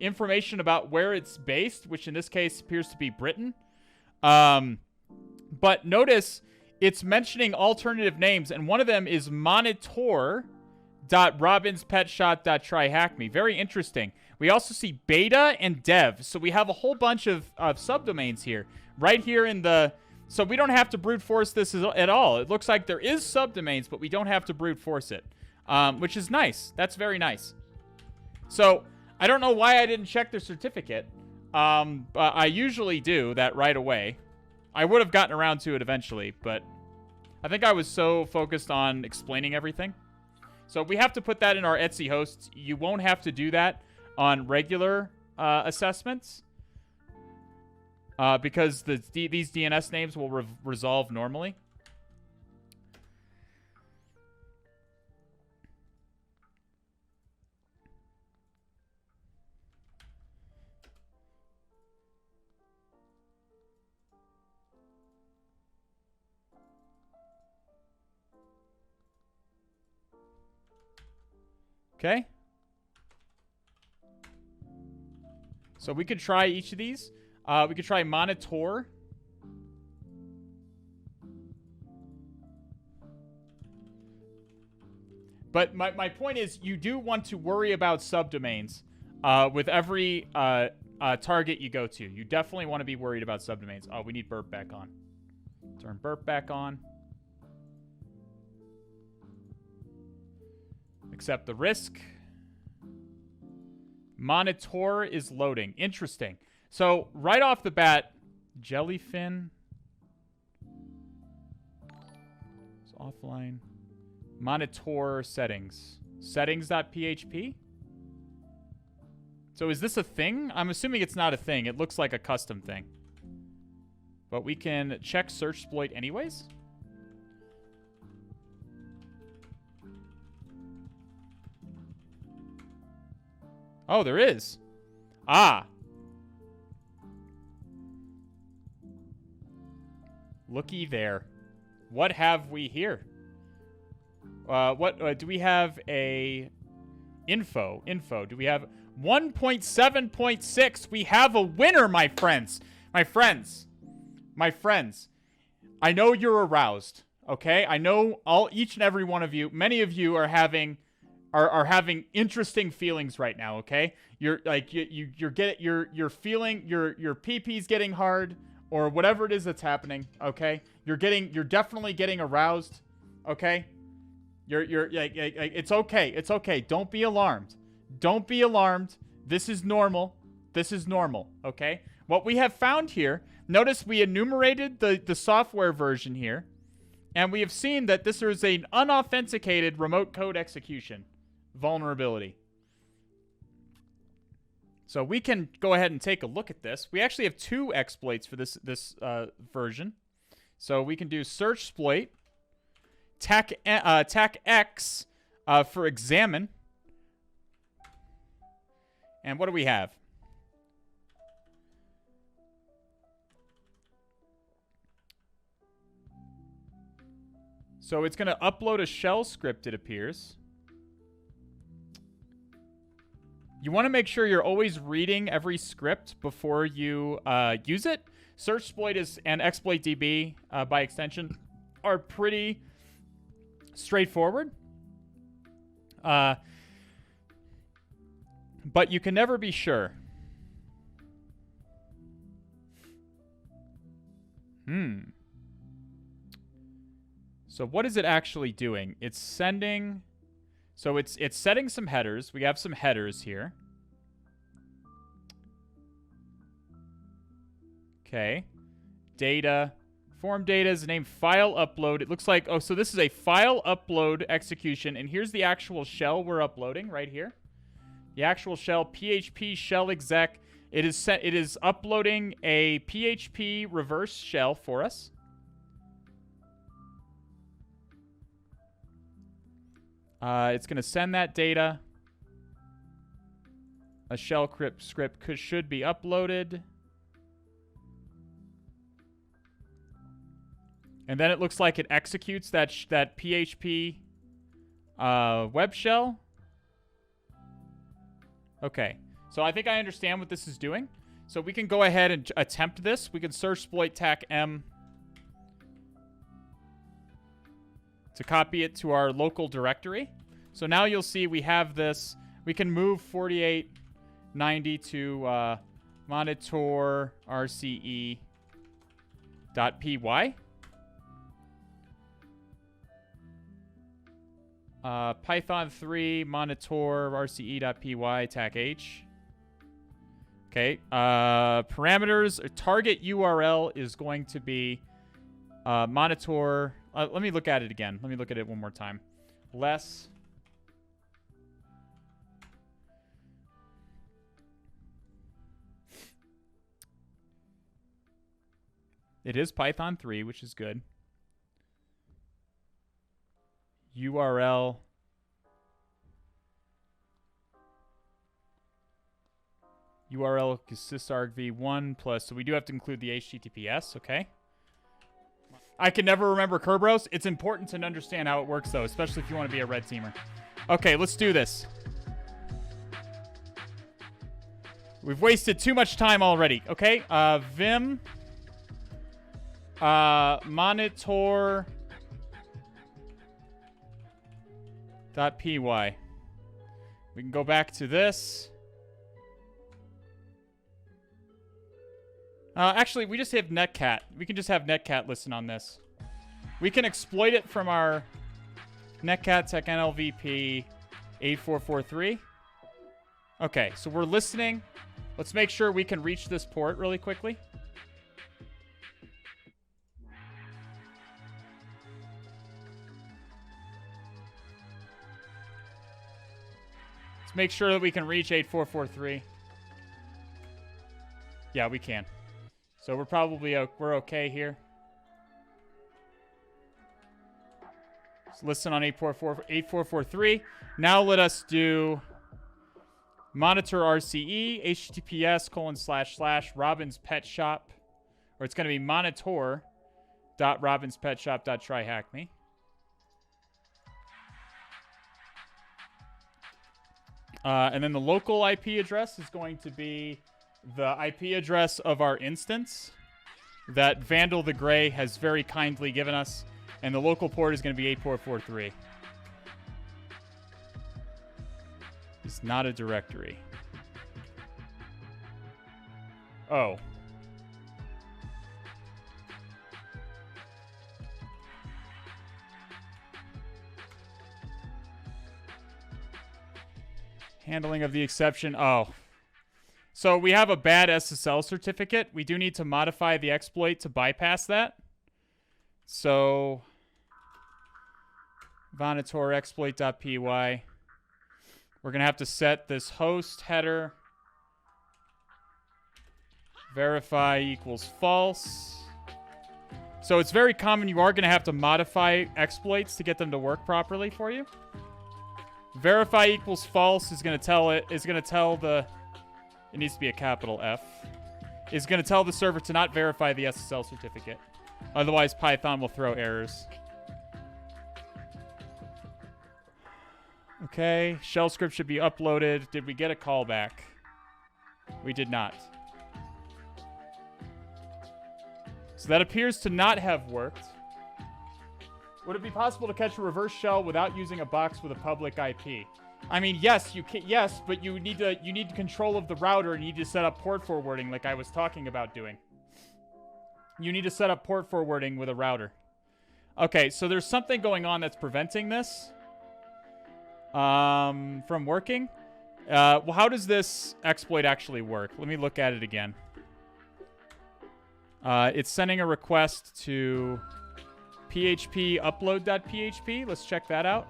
Information about where it's based, which in this case appears to be Britain. But notice it's mentioning alternative names, and one of them is monitor.robinspetshop.tryhackme. Very interesting. We also see beta and dev, so we have a whole bunch of subdomains here, right here in the So we don't have to brute force this at all. It looks like there is subdomains, but we don't have to brute force it, which is nice. That's very nice. So I don't know why I didn't check the certificate, but I usually do that right away. I would have gotten around to it eventually, but I think I was so focused on explaining everything. So we have to put that in our Etsy hosts. You won't have to do that on regular assessments because these DNS names will resolve normally. Okay. So we could try each of these. We could try monitor. But my point is, you do want to worry about subdomains with every target you go to. You definitely want to be worried about subdomains. Oh, we need burp back on. Turn burp back on. Accept the risk. Monitor is loading. Interesting. So, right off the bat, Jellyfin. It's offline. Monitor settings. Settings.php? So, is this a thing? I'm assuming it's not a thing. It looks like a custom thing. But we can check search exploit anyways. Oh, there is. Ah. Looky there. What have we here? What do we have? A info. Do we have 1.7.6? We have a winner, my friends. My friends. I know you're aroused. Okay, I know each and every one of you. Many of you are having interesting feelings right now, okay? You're like you're feeling your pee-pee's getting hard or whatever it is that's happening, okay? You're definitely getting aroused, okay? You're like it's okay. It's okay. Don't be alarmed. Don't be alarmed. This is normal. This is normal, okay? What we have found here, notice we enumerated the software version here, and we have seen that this is an unauthenticated remote code execution vulnerability. So we can go ahead and take a look at this. We actually have two exploits for this version. So we can do search exploit, TAC-X for examine. And what do we have? So it's going to upload a shell script, it appears. You want to make sure you're always reading every script before you use it. Search exploit and exploit DB, by extension, are pretty straightforward. But you can never be sure. So what is it actually doing? It's sending... So it's setting some headers. We have some headers here. Okay. Data. Form data is named file upload. It looks like... Oh, so this is a file upload execution. And here's the actual shell we're uploading right here. The actual shell, PHP shell exec. It is uploading a PHP reverse shell for us. It's going to send that data. A shell script should be uploaded. And then it looks like it executes that PHP web shell. Okay. So I think I understand what this is doing. So we can go ahead and attempt this. We can search exploit TAC-M to copy it to our local directory. So now you'll see we have this. We can move 4890 to monitor RCE .py. Python 3 monitor rce.py tac h. Okay. Parameters. Target URL is going to be monitor. Let me look at it again. Let me look at it one more time. Less. It is Python 3, which is good. URL. URL sysargv1 plus. So we do have to include the HTTPS, okay? I can never remember Kerberos. It's important to understand how it works, though, especially if you want to be a red teamer. Okay, let's do this. We've wasted too much time already, okay? Vim monitor .py. We can go back to this. Actually, we just have netcat. We can just have netcat listen on this. We can exploit it from our netcat tech NLVP 8443. Okay, so we're listening. Let's make sure we can reach this port really quickly. Let's make sure that we can reach 8443. Yeah, we can. So we're probably we're okay here. Let's listen on 8443. Now let us do monitor RCE https:// Robin's Pet Shop, or it's going to be monitor.robinspetshop.tryhackme. And then the local IP address is going to be the IP address of our instance that VandalTheGrey has very kindly given us. And the local port is going to be 8443. It's not a directory. Oh. Handling of the exception. Oh. So we have a bad SSL certificate. We do need to modify the exploit to bypass that. So monitor exploit.py. We're going to have to set this host header verify equals false. So it's very common. You are going to have to modify exploits to get them to work properly for you. Verify equals false is going to tell it, it needs to be a capital F, is going to tell the server to not verify the SSL certificate. Otherwise, Python will throw errors. Okay, shell script should be uploaded. Did we get a callback? We did not. So that appears to not have worked. Would it be possible to catch a reverse shell without using a box with a public IP? I mean, yes, you can. Yes, but you need control of the router, and you need to set up port forwarding, like I was talking about doing. You need to set up port forwarding with a router. Okay, so there's something going on that's preventing this from working. Well, how does this exploit actually work? Let me look at it again. It's sending a request to PHP upload.php. Let's check that out.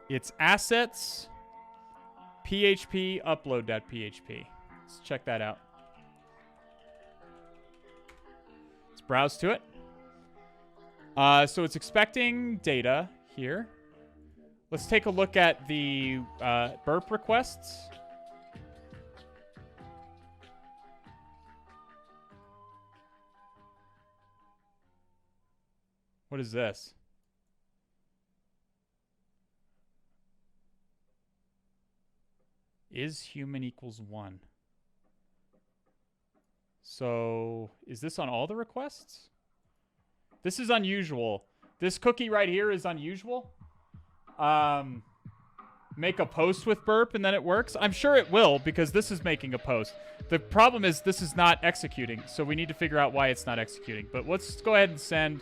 It's assets php upload.php. Let's check that out. Let's browse to it. So it's expecting data here. Let's take a look at the burp requests. What is this? Is human equals 1. So is this on all the requests? This is unusual. This cookie right here is unusual. Make a post with burp and then it works. I'm sure it will because this is making a post. The problem is this is not executing, so we need to figure out why it's not executing. But let's go ahead and send,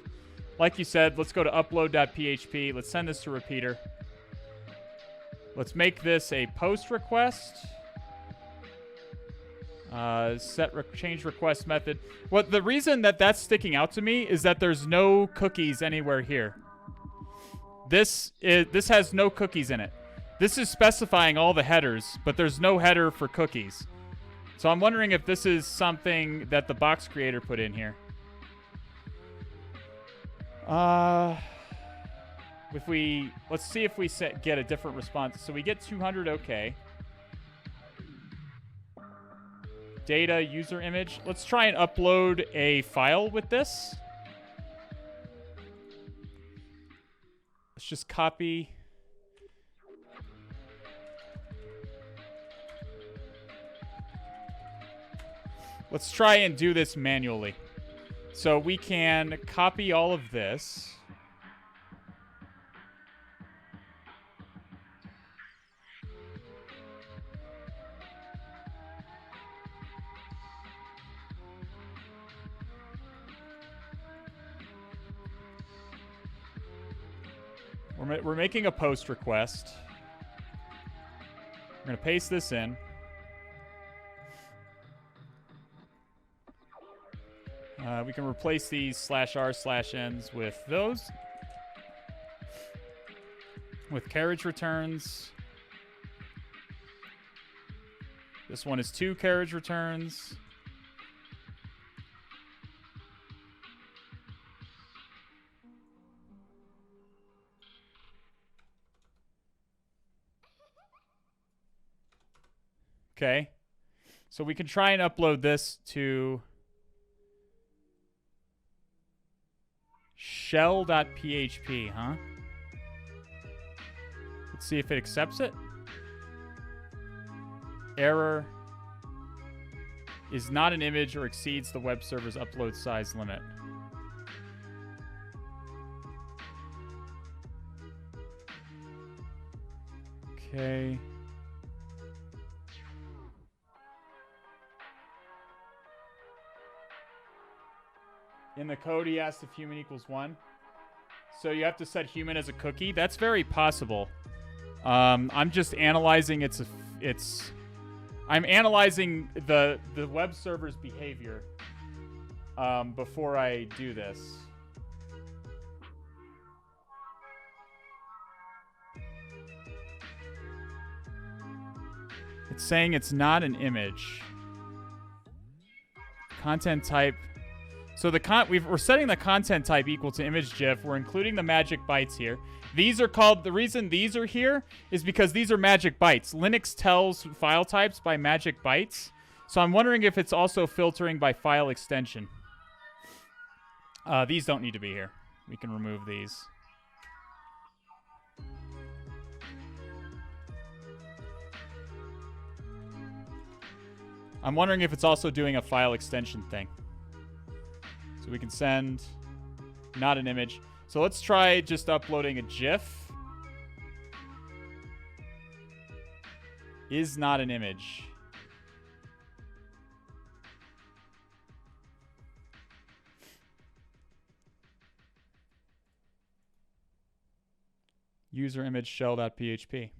like you said, let's go to upload.php. Let's send this to repeater. Let's make this a post request. Change request method. What the reason that that's sticking out to me is that there's no cookies anywhere here. This has no cookies in it. This is specifying all the headers, but there's no header for cookies. So I'm wondering if this is something that the box creator put in here. Let's see if we get a different response. So we get 200 okay. Data, user image. Let's try and upload a file with this. Let's just copy. Let's try and do this manually. So we can copy all of this. We're making a post request. We're going to paste this in. We can replace these /r/ns with those. With carriage returns. This one is 2 carriage returns. Okay. So we can try and upload this to shell.php, huh? Let's see if it accepts it. Error is not an image or exceeds the web server's upload size limit. Okay. In the code, he asked if human equals 1. So you have to set human as a cookie. That's very possible. I'm just analyzing I'm analyzing the web server's behavior before I do this. It's saying it's not an image. Content type. So we're setting the content type equal to image GIF. We're including the magic bytes here. These are called, the reason these are here is because these are magic bytes. Linux tells file types by magic bytes. So I'm wondering if it's also filtering by file extension. These don't need to be here. We can remove these. I'm wondering if it's also doing a file extension thing. So we can send not an image. So let's try just uploading a GIF. Is not an image. User image shell.php.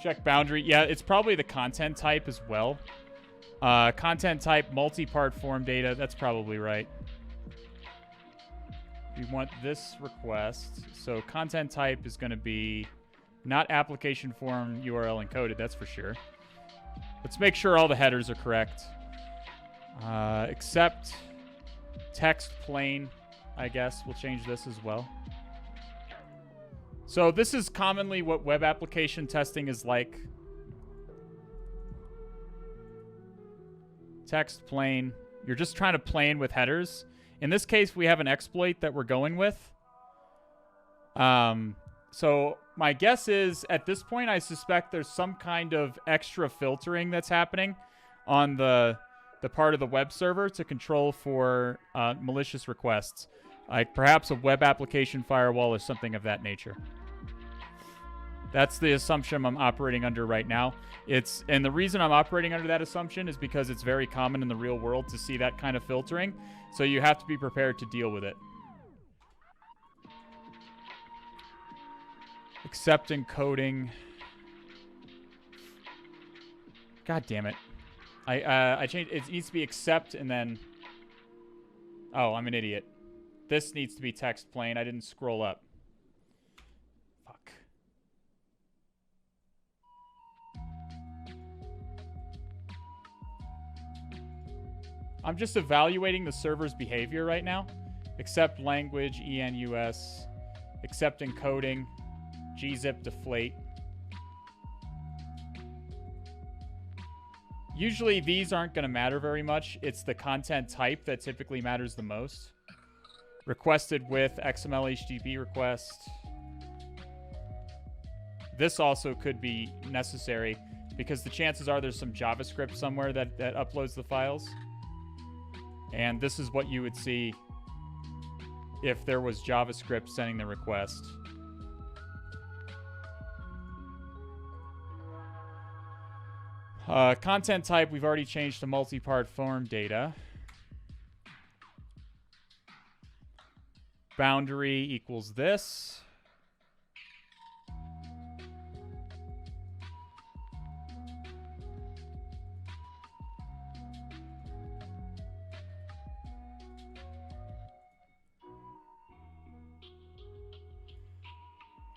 Check boundary. Yeah, it's probably the content type as well. Content type, multi-part form data. That's probably right. We want this request. So content type is going to be not application form URL encoded. That's for sure. Let's make sure all the headers are correct. Except text plain, I guess. We'll change this as well. So this is commonly what web application testing is like. Text plain. You're just trying to plain with headers. In this case, we have an exploit that we're going with. So my guess is, at this point, I suspect there's some kind of extra filtering that's happening on the part of the web server to control for malicious requests. Like perhaps a web application firewall or something of that nature. That's the assumption I'm operating under right now. And the reason I'm operating under that assumption is because it's very common in the real world to see that kind of filtering. So you have to be prepared to deal with it. Accept encoding. God damn it. I changed. It needs to be accept and then... Oh, I'm an idiot. This needs to be text plain. I didn't scroll up. Fuck. I'm just evaluating the server's behavior right now. Accept language, ENUS. Accept encoding. gzip deflate. Usually these aren't going to matter very much. It's the content type that typically matters the most. Requested with XML HTTP request. This also could be necessary because the chances are there's some JavaScript somewhere that uploads the files. And this is what you would see if there was JavaScript sending the request. Content type, we've already changed to multi-part form data. Boundary equals this.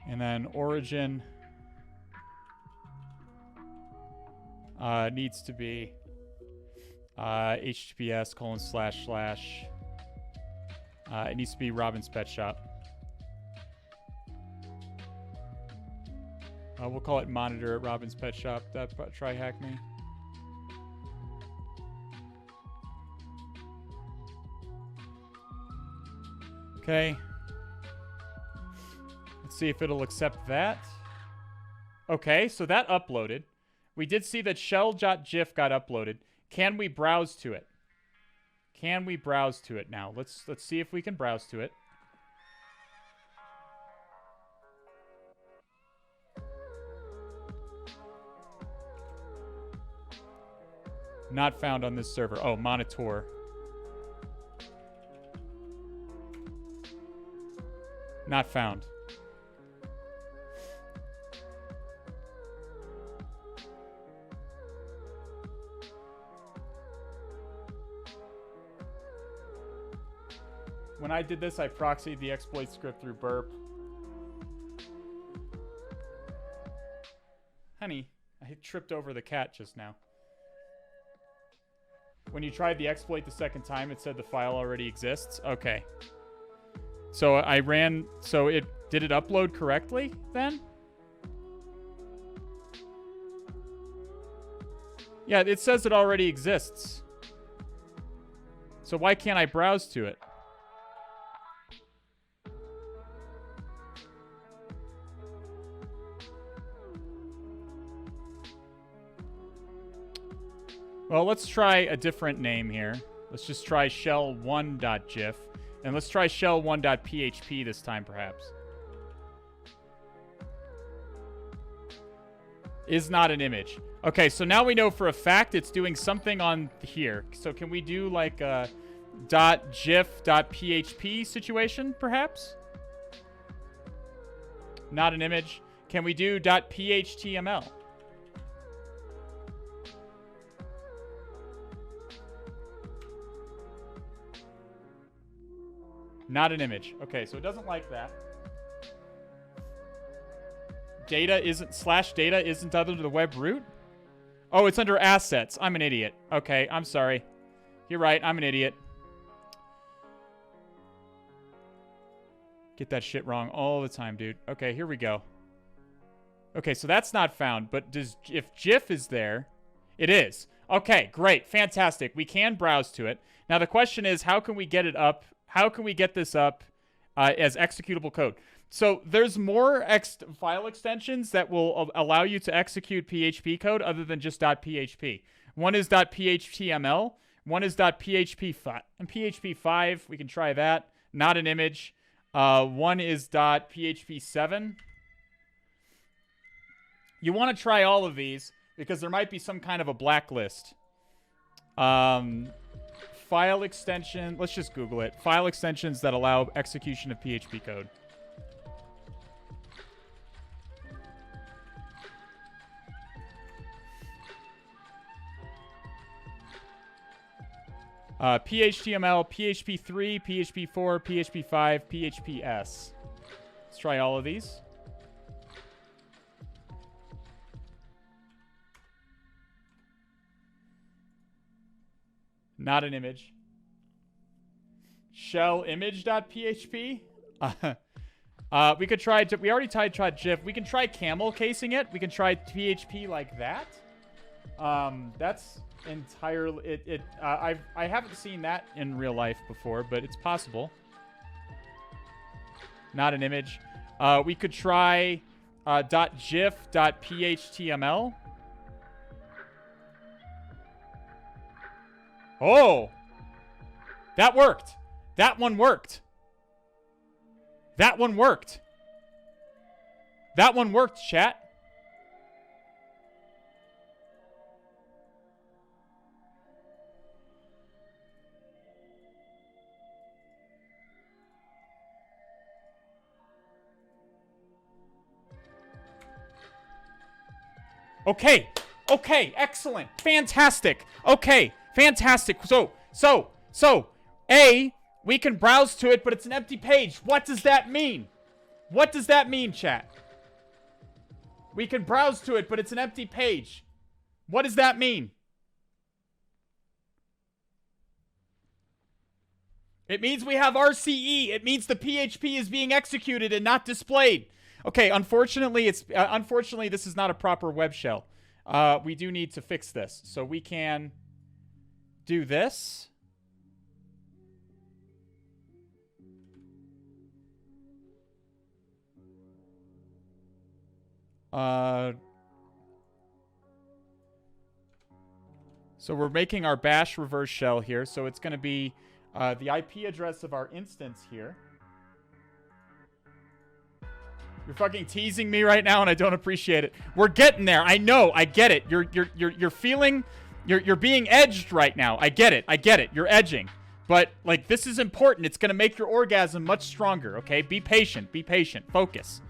And then origin needs to be https:// it needs to be Robin's Pet Shop. We'll call it monitor at Robin's Pet Shop. TryHackMe. Okay. Let's see if it'll accept that. Okay, so that uploaded. We did see that shell.gif got uploaded. Can we browse to it? Can we browse to it now? Let's see if we can browse to it. Not found on this server. Oh, monitor. Not found. When I did this, I proxied the exploit script through burp. Honey, I tripped over the cat just now. When you tried the exploit the second time, it said the file already exists. Okay. So I ran... So did it upload correctly then? Yeah, it says it already exists. So why can't I browse to it? Well, let's try a different name here. Let's just try shell1.gif. And let's try shell1.php this time, perhaps. Is not an image. Okay, so now we know for a fact it's doing something on here. So can we do like a .gif.php situation, perhaps? Not an image. Can we do .phtml? Not an image. Okay, so it doesn't like that. Data isn't /data isn't under the web root? Oh, it's under assets. I'm an idiot. Okay, I'm sorry. You're right, I'm an idiot. Get that shit wrong all the time, dude. Okay, here we go. Okay, so that's not found, but if GIF is there, it is. Okay, great, fantastic. We can browse to it. Now the question is, how can we get it up how can we get this up as executable code? So there's more file extensions that will allow you to execute PHP code other than just .php. One is .phtml. One is .php5. And PHP5, we can try that. Not an image. One is .php7. You want to try all of these because there might be some kind of a blacklist. File extension. Let's just Google it. File extensions that allow execution of PHP code. PHTML, PHP3, PHP4, PHP5, PHPS. Let's try all of these. Not an image. Shell image.php. We could try. We already tried GIF. We can try camel casing it. We can try PHP like that. That's entirely I haven't seen that in real life before, but it's possible. Not an image. We could try .gif.phtml. Oh, that worked. That one worked. That one worked. That one worked, chat. Okay. Okay. Excellent. Fantastic. Okay. Fantastic. So, A, we can browse to it, but it's an empty page. What does that mean? What does that mean, chat? We can browse to it, but it's an empty page. What does that mean? It means we have RCE. It means the PHP is being executed and not displayed. Okay, unfortunately, unfortunately this is not a proper web shell. We do need to fix this. So we can do this. So we're making our bash reverse shell here. So it's going to be the IP address of our instance here. You're fucking teasing me right now, and I don't appreciate it. We're getting there. I know. I get it. You're feeling, you're being edged right now. I get it. I get it. You're edging. But like, this is important. It's gonna make your orgasm much stronger. Okay. Be patient. Be patient. Focus.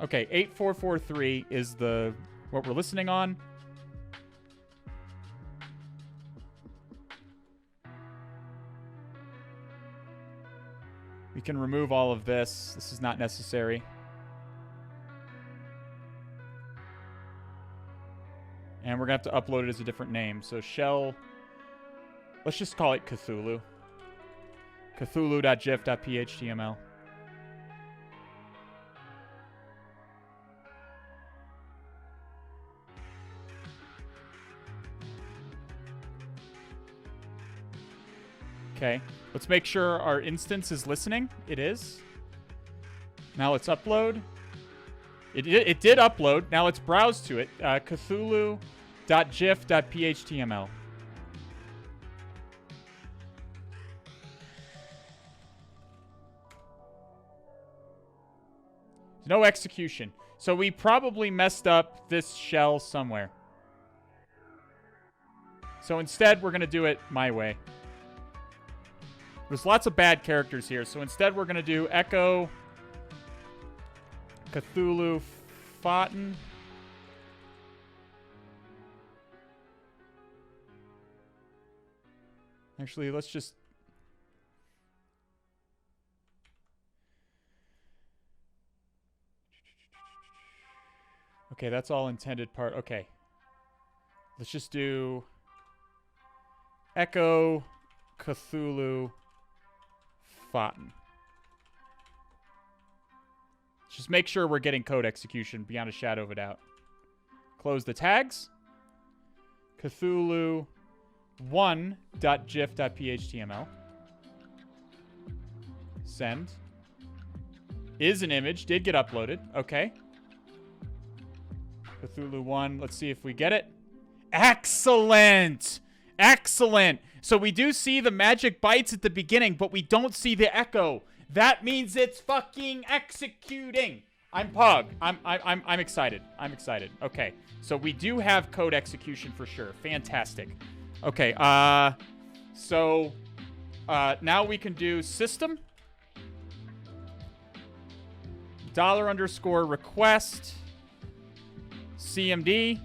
Okay. 8443 is what we're listening on. We can remove all of this. This is not necessary. And we're going to have to upload it as a different name. So shell, let's just call it Cthulhu. Cthulhu.gif.phtml. Okay, let's make sure our instance is listening. It is. Now let's upload. It did upload. Now let's browse to it. Cthulhu.gif.phtml. No execution. So we probably messed up this shell somewhere. So instead, we're going to do it my way. There's lots of bad characters here. So instead, we're going to do echo Cthulhu Fountain. Actually, let's just... Okay, that's all intended part. Okay. Let's just do echo Cthulhu Fountain. Just make sure we're getting code execution beyond a shadow of a doubt. Close the tags. Cthulhu1.gif.phtml. Send. Is an image. Did get uploaded. Okay. Cthulhu 1. Let's see if we get it. Excellent. Excellent. So we do see the magic bytes at the beginning, but we don't see the echo. That means it's fucking executing. I'm Pog. I'm excited. I'm excited. Okay. So we do have code execution for sure. Fantastic. Okay. So now we can do system $_request CMD.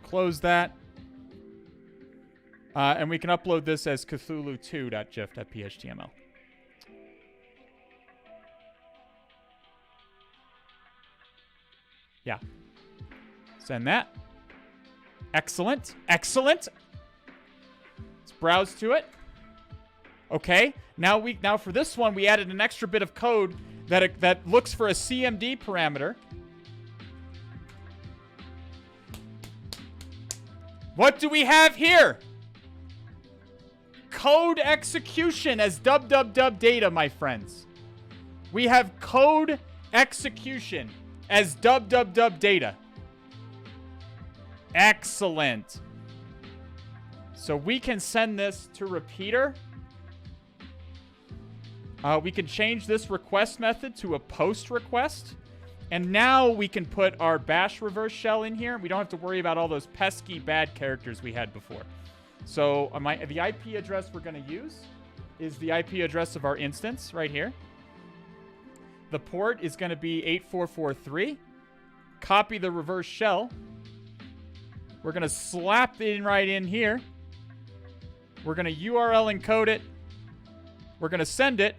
Close that. And we can upload this as Cthulhu2.gif.phhtml. Yeah. Send that. Excellent. Excellent. Let's browse to it. Okay. Now for this one, we added an extra bit of code that looks for a CMD parameter. What do we have here? Code execution as dub data, my friends. We have code execution as dub data. Excellent. So we can send this to repeater. We can change this request method to a post request. And now we can put our bash reverse shell in here. We don't have to worry about all those pesky bad characters we had before. So the IP address we're going to use is the IP address of our instance right here. The port is going to be 8443. Copy the reverse shell. We're going to slap it right in here. We're going to URL encode it. We're going to send it.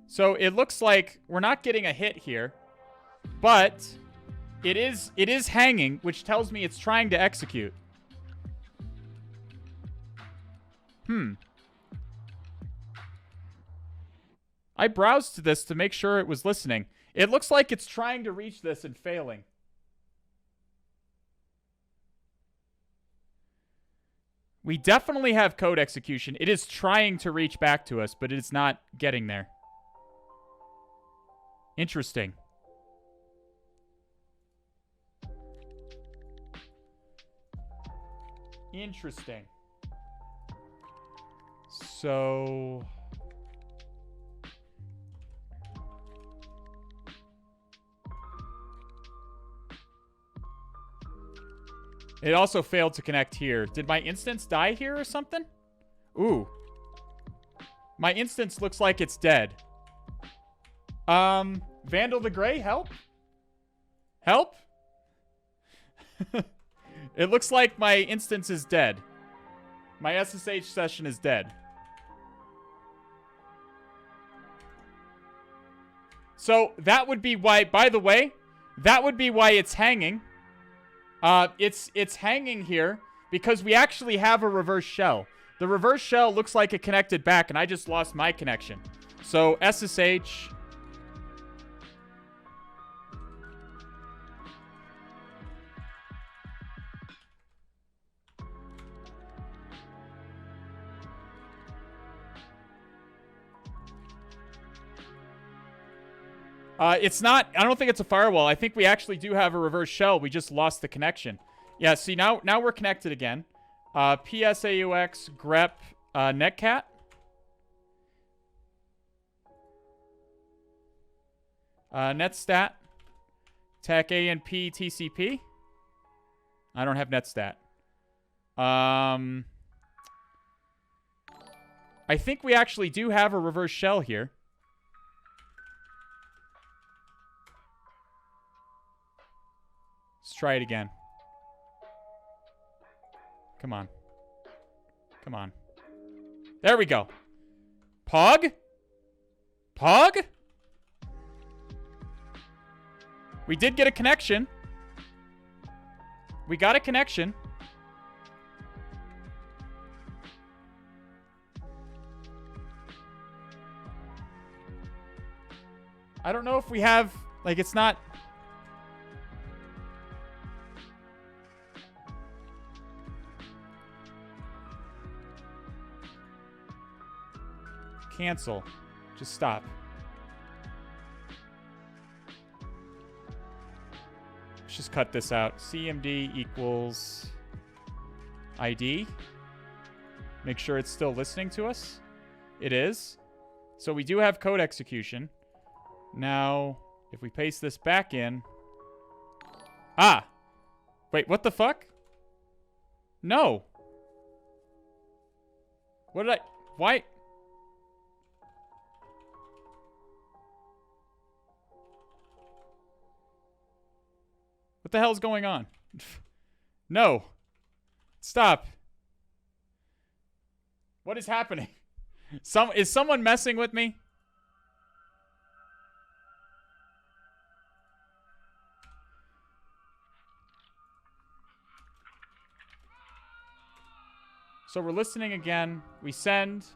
So it looks like we're not getting a hit here, but it is hanging, which tells me it's trying to execute. I browsed this to make sure it was listening. It looks like it's trying to reach this and failing. We definitely have code execution. It is trying to reach back to us, but it's not getting there. Interesting. Interesting. So... it also failed to connect here. Did my instance die here or something? Ooh. My instance looks like it's dead. VandalTheGrey, help? Help? It looks like my instance is dead. My SSH session is dead. So that would be why, by the way, that would be why it's hanging. It's hanging here because we actually have a reverse shell. The reverse shell looks like it connected back, and I just lost my connection. So SSH... it's not, I don't think it's a firewall. I think we actually do have a reverse shell. We just lost the connection. Yeah, see, now we're connected again. PSAUX grep netcat. Netstat. Tech ANP TCP. I don't have netstat. I think we actually do have a reverse shell here. Let's try it again. Come on. Come on. There we go. Pog? Pog? We did get a connection. We got a connection. I don't know if we have... like, it's not... Cancel. Just stop. Let's just cut this out. CMD equals ID. Make sure it's still listening to us. It is. So we do have code execution. Now, if we paste this back in... Ah! Wait, what the fuck? No! What did I... Why? What the hell's going on? No. Stop. What is happening? Is someone messing with me? So we're listening again. We send.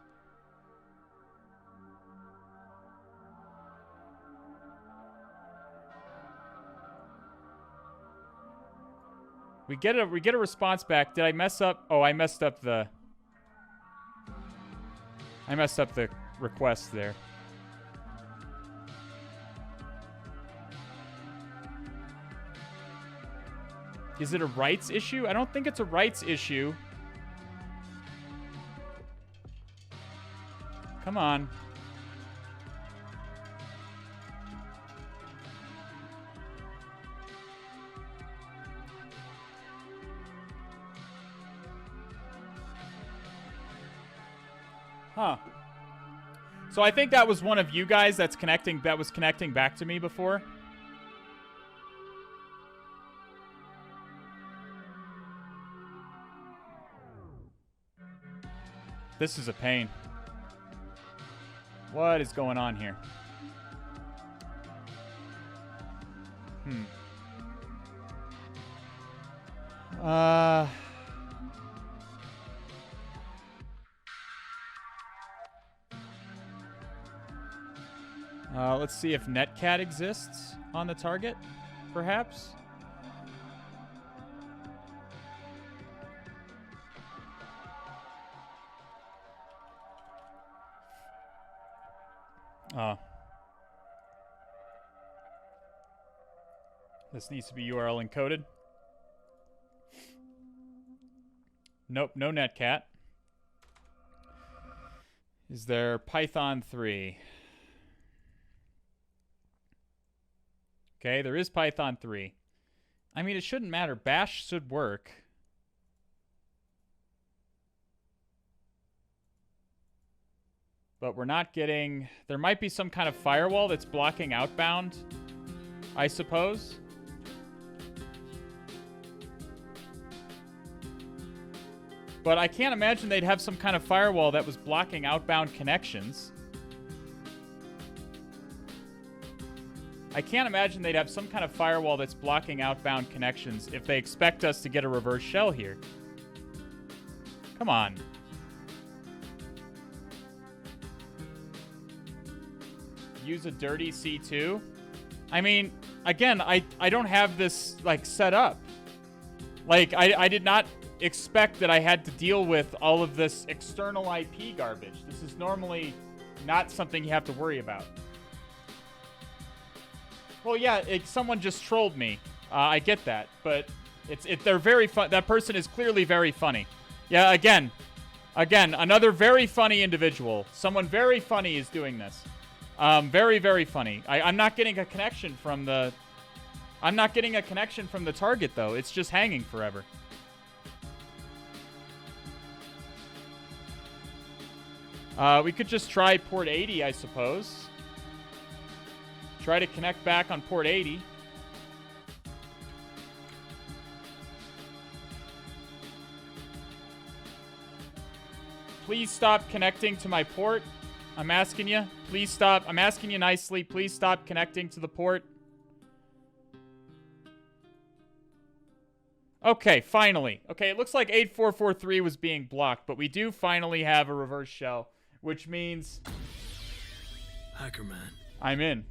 We get a response back. Did I mess up? Oh, I messed up the request there. Is it a rights issue? I don't think it's a rights issue. Come on. Huh. So I think that was one of you guys that was connecting back to me before. This is a pain. What is going on here? Let's see if netcat exists on the target, perhaps. This needs to be URL encoded. Nope, no netcat. Is there Python 3? Okay, there is Python 3. I mean, it shouldn't matter. Bash should work. But we're not getting... There might be some kind of firewall that's blocking outbound, I suppose. But I can't imagine they'd have some kind of firewall that was blocking outbound connections. I can't imagine they'd have some kind of firewall that's blocking outbound connections if they expect us to get a reverse shell here. Come on. Use a dirty C2? I mean, again, I don't have this, like, set up. Like, I did not expect that I had to deal with all of this external IP garbage. This is normally not something you have to worry about. Well, yeah, someone just trolled me. I get that, but they're very fun. That person is clearly very funny. Yeah, again, another very funny individual. Someone very funny is doing this. Very, very funny. I'm not getting a connection from the... I'm not getting a connection from the target, though. It's just hanging forever. We could just try port 80, I suppose. Try to connect back on port 80. Please stop connecting to my port. I'm asking you. Please stop. I'm asking you nicely. Please stop connecting to the port. Okay, finally. Okay, it looks like 8443 was being blocked, but we do finally have a reverse shell, which means... Hackerman. I'm in.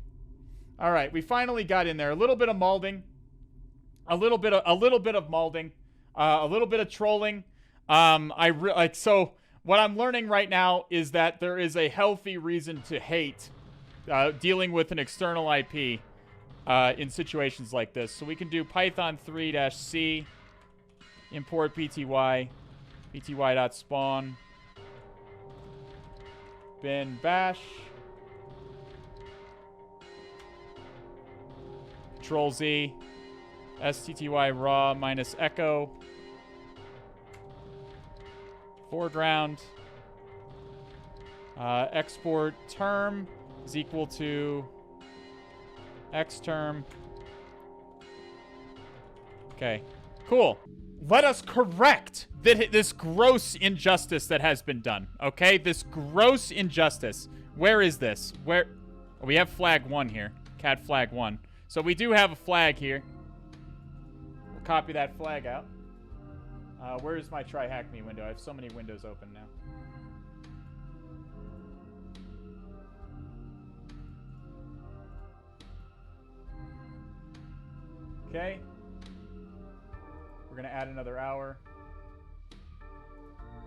All right, we finally got in there. A little bit of molding, a little bit of molding, a little bit of trolling. So What I'm learning right now is that there is a healthy reason to hate dealing with an external IP in situations like this. So we can do Python 3-C, import pty, pty.spawn, bin bash, Control Z, stty raw minus echo, foreground, export term is equal to x term. Okay, cool. Let us correct this gross injustice that has been done. Okay, this gross injustice. Where is this? Where? Oh, we have flag 1 here. Cat flag 1. So we do have a flag here. We'll copy that flag out. Where is my TryHackMe window? I have so many windows open now. Okay. We're going to add another hour.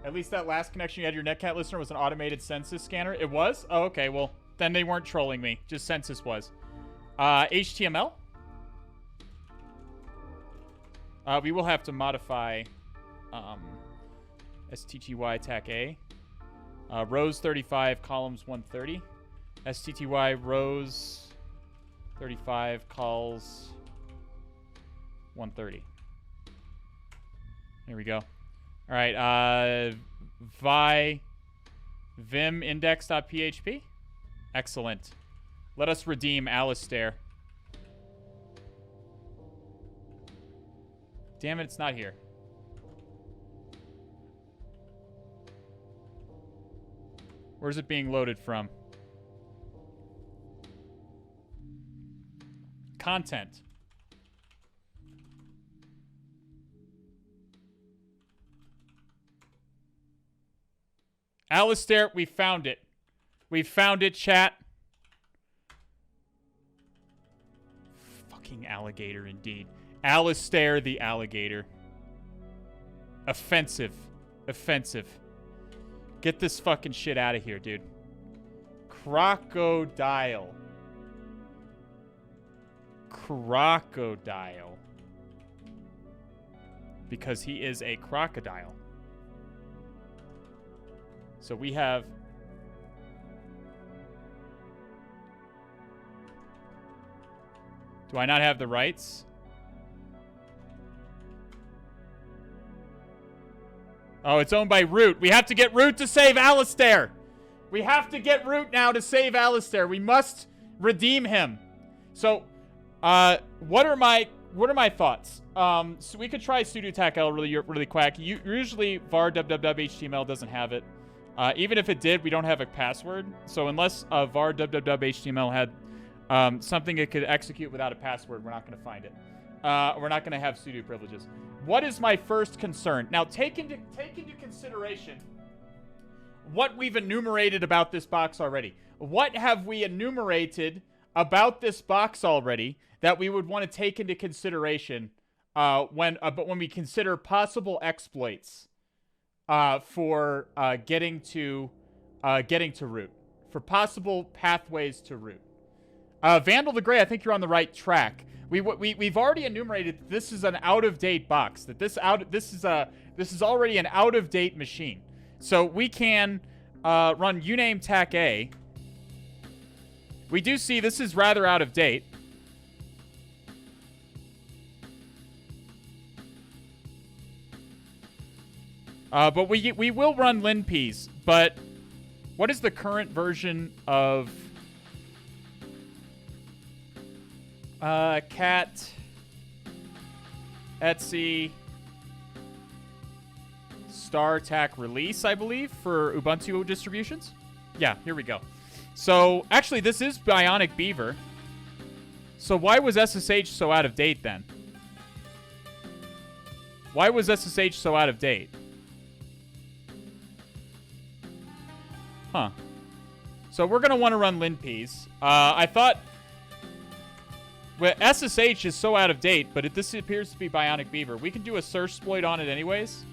At least that last connection you had your Netcat listener was an automated census scanner. It was? Oh, okay. Well, then they weren't trolling me. Just census was. HTML. We will have to modify STTY TAC A. Rows 35, columns 130. STTY rows 35, calls 130. There we go. All right. Vim index.php. Excellent. Let us redeem Alistair. Damn it, it's not here. Where's it being loaded from? Content. Alistair, we found it. We found it, chat. Fucking alligator, indeed. Alistair the alligator. Offensive. Offensive. Get this fucking shit out of here, dude. Crocodile. Crocodile. Because he is a crocodile. So we have... Do I not have the rights? Oh, it's owned by Root. We have to get Root to save Alistair. We have to get Root now to save Alistair. We must redeem him. So, what are my thoughts? So we could try sudo tackl really quick. Usually var www.html doesn't have it. Even if it did, we don't have a password. So unless var www.html had something it could execute without a password, we're not going to find it. We're not going to have sudo privileges. What is my first concern? Now, take into consideration what we've enumerated about this box already. What have we enumerated about this box already that we would want to take into consideration when we consider possible exploits for getting to root, for possible pathways to root? VandalTheGrey, I think you're on the right track. We've already enumerated that this is an out-of-date box. That this is already an out-of-date machine. So we can run uname tac A. We do see this is rather out of date. But we will run linps. But what is the current version of cat Etsy StarTAC release, I believe, for Ubuntu distributions? Yeah, here we go. So, actually, this is Bionic Beaver. So why was SSH so out of date then? Why was SSH so out of date? Huh. So we're going to want to run linps. I thought... Well, SSH is so out of date, but this appears to be Bionic Beaver. We can do a search exploit on it anyways.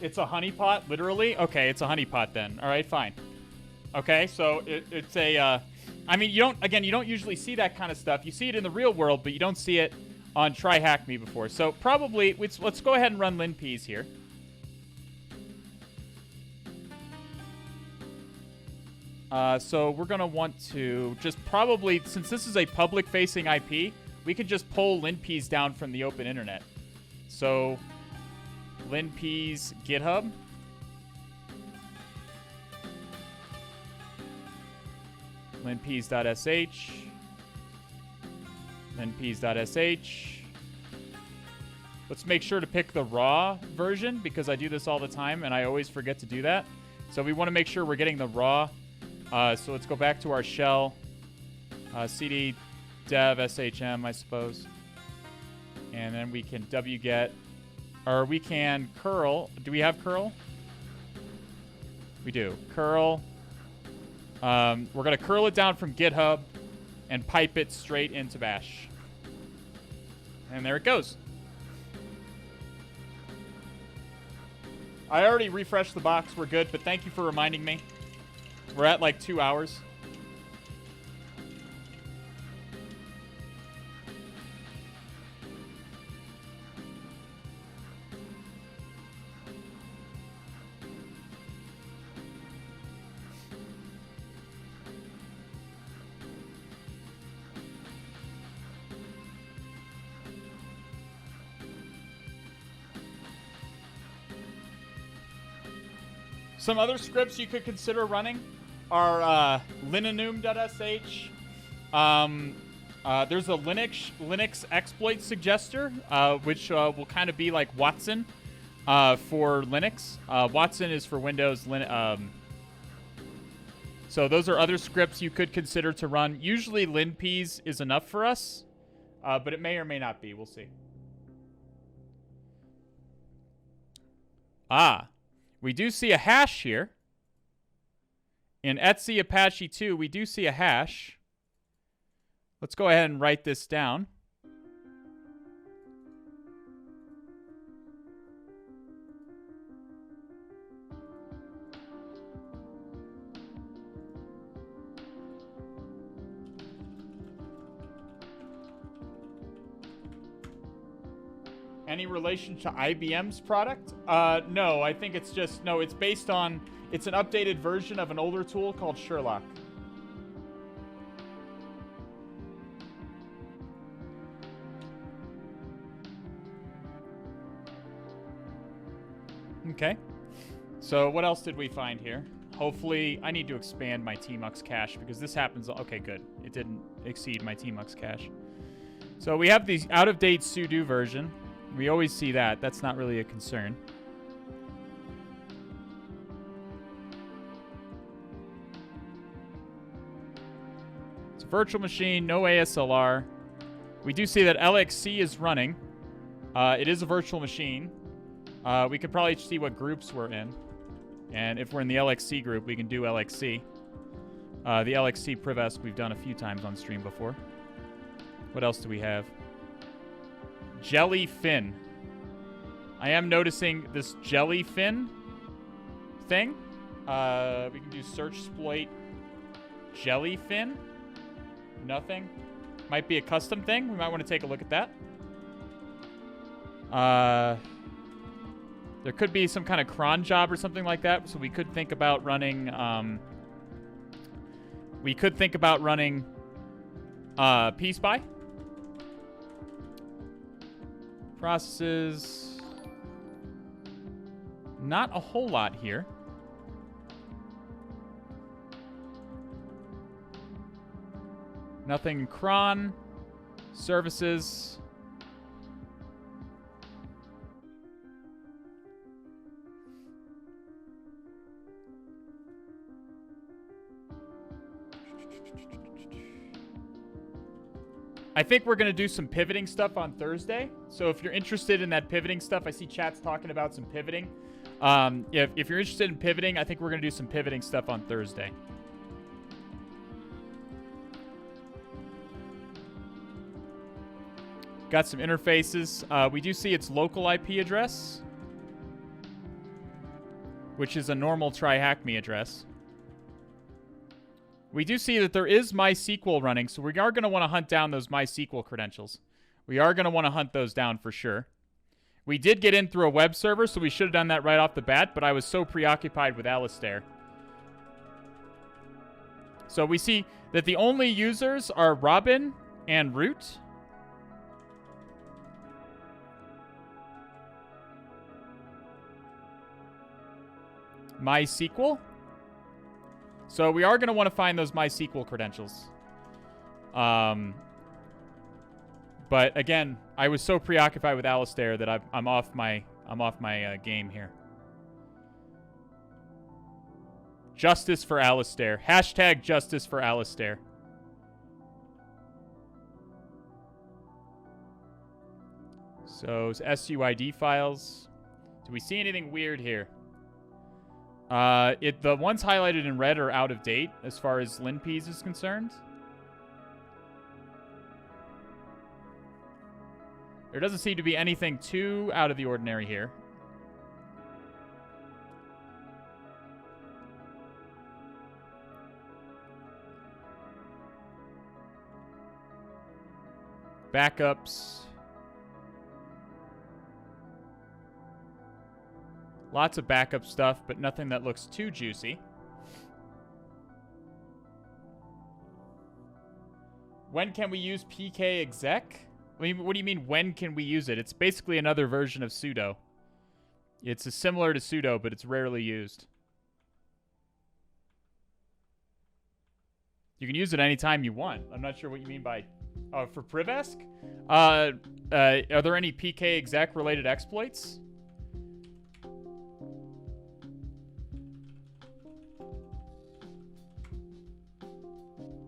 It's a honeypot, literally? Okay, it's a honeypot then. All right, fine. Okay, so it's a... I mean, you don't usually see that kind of stuff. You see it in the real world, but you don't see it on TryHackMe before. So probably, let's go ahead and run linpeas here. So we're going to want to just probably, since this is a public-facing IP, we could just pull linpeas down from the open internet. So linpeas GitHub. linpeas.sh. linpeas.sh. Let's make sure to pick the raw version because I do this all the time and I always forget to do that. So we want to make sure we're getting the raw. So let's go back to our shell. cd dev shm, I suppose. And then we can wget, or we can curl. Do we have curl? We do. Curl. We're going to curl it down from GitHub and pipe it straight into bash. And there it goes. I already refreshed the box. We're good, but thank you for reminding me. We're at like 2 hours. Some other scripts you could consider running are linenum.sh. There's a Linux exploit suggester, which will kind of be like Watson for Linux. Watson is for Windows. So those are other scripts you could consider to run. Usually linpeas is enough for us, but it may or may not be. We'll see. We do see a hash here. In Etsy Apache 2, we do see a hash. Let's go ahead and write this down. Any relation to IBM's product? No, I think it's just, no, it's based on, it's an updated version of an older tool called Sherlock. Okay. So what else did we find here? Hopefully, I need to expand my Tmux cache because this happens. Okay, good. It didn't exceed my Tmux cache. So we have the out-of-date sudo version. We always see that. That's not really a concern. It's a virtual machine, no ASLR. We do see that LXC is running. It is a virtual machine. We could probably see what groups we're in. And if we're in the LXC group, we can do LXC. The LXC privesc we've done a few times on stream before. What else do we have? Jellyfin. I am noticing this Jellyfin thing. We can do search exploit Jellyfin. Nothing. Might be a custom thing. We might want to take a look at that. There could be some kind of cron job or something like that. So we could think about running. PSpy. Processes. Not a whole lot here. Nothing cron. Services. I think we're going to do some pivoting stuff on Thursday. So if you're interested in that pivoting stuff, I see chat's talking about some pivoting. If you're interested in pivoting, I think we're going to do some pivoting stuff on Thursday. Got some interfaces. We do see its local IP address. which is a normal TryHackMe address. We do see that there is MySQL running, so we are going to want to hunt down those MySQL credentials. We are going to want to hunt those down for sure. We did get in through a web server, so we should have done that right off the bat, but I was so preoccupied with Alistair. So we see that the only users are Robin and Root. MySQL. So we are going to want to find those MySQL credentials. But again, I was so preoccupied with Alistair that I'm off my game here. Justice for Alistair. Hashtag justice for Alistair. So SUID files. Do we see anything weird here? The ones highlighted in red are out of date as far as LinPs is concerned. There doesn't seem to be anything too out of the ordinary here. Backups. Lots of backup stuff, but nothing that looks too juicy. When can we use pkexec? What do you mean, when can we use it? It's basically another version of sudo. It's similar to sudo, but it's rarely used. You can use it anytime you want. I'm not sure what you mean by... for Privesk? Are there any pkexec related exploits?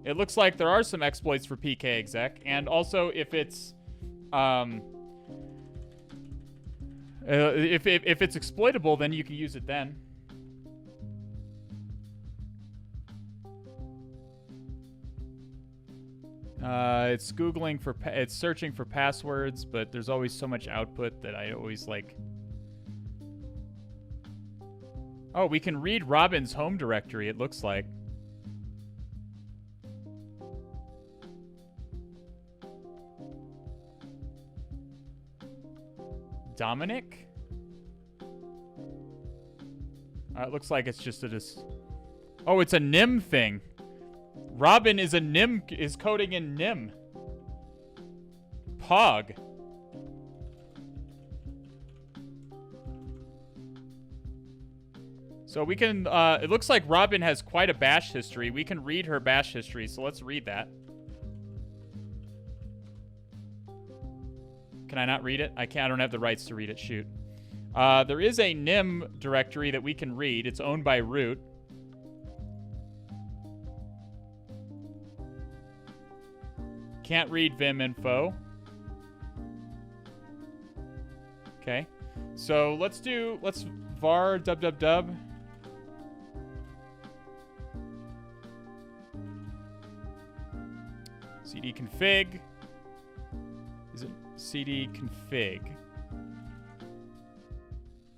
It looks like there are some exploits for pkexec, and also if it's if it's exploitable, then you can use it then. It's googling for it's searching for passwords, but there's always so much output that I always like. Oh, we can read Robin's home directory, it looks like. Dominic? It looks like it's just a... Oh, it's a nim thing. Robin is a nim, is coding in nim. Pog. So we can, it looks like Robin has quite a bash history. We can read her bash history, so let's read that. Can I not read it? I don't have the rights to read it, shoot. There is a nim directory that we can read. It's owned by root. Can't read vim info. Okay. So let's var www. cd config. Is it cd config?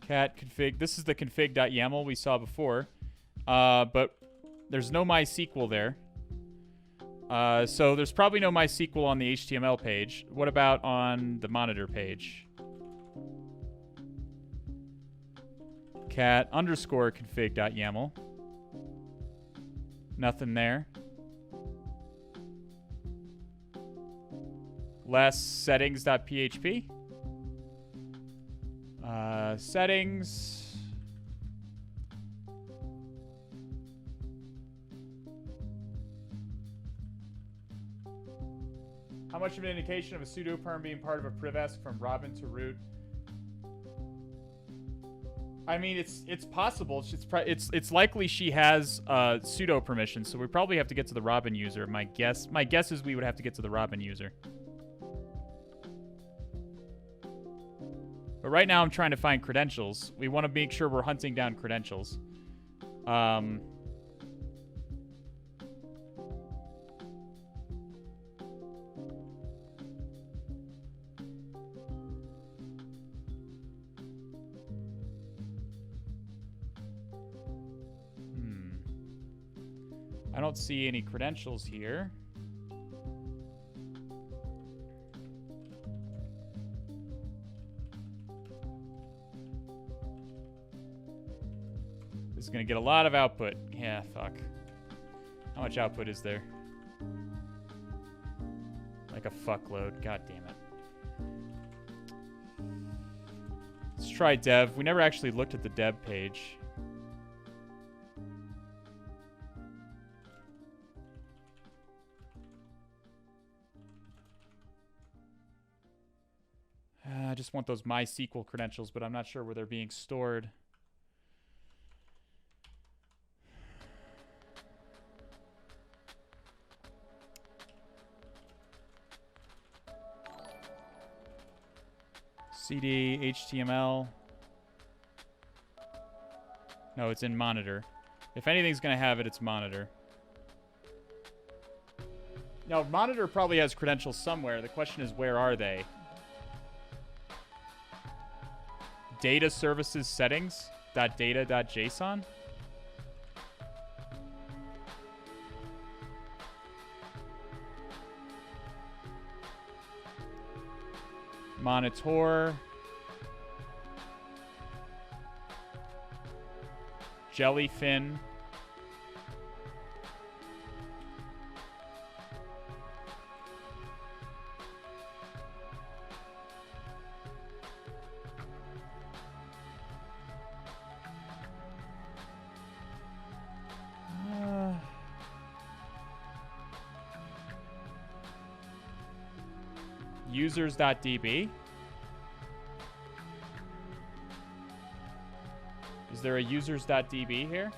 Cat config. This is the config.yaml we saw before. But there's no MySQL there. So there's probably no MySQL on the HTML page. What about on the monitor page? Cat underscore config.yaml. Nothing there. Less settings.php. Settings. How much of an indication of a pseudo-perm being part of a privesk from Robin to root? I mean, it's possible. It's likely she has sudo permission, so we probably have to get to the Robin user. My guess is we would have to get to the Robin user. But right now I'm trying to find credentials. We want to make sure we're hunting down credentials. I don't see any credentials here. This is going to get a lot of output. Yeah, fuck. How much output is there? Like a fuckload. God damn it. Let's try dev. We never actually looked at the dev page. I just want those MySQL credentials, but I'm not sure where they're being stored. CD, HTML. No, it's in monitor. If anything's going to have it, it's monitor. Now, monitor probably has credentials somewhere. The question is, where are they? Data services settings .data.json. Monitor. Jellyfish. Users.db. Is there a users.db here?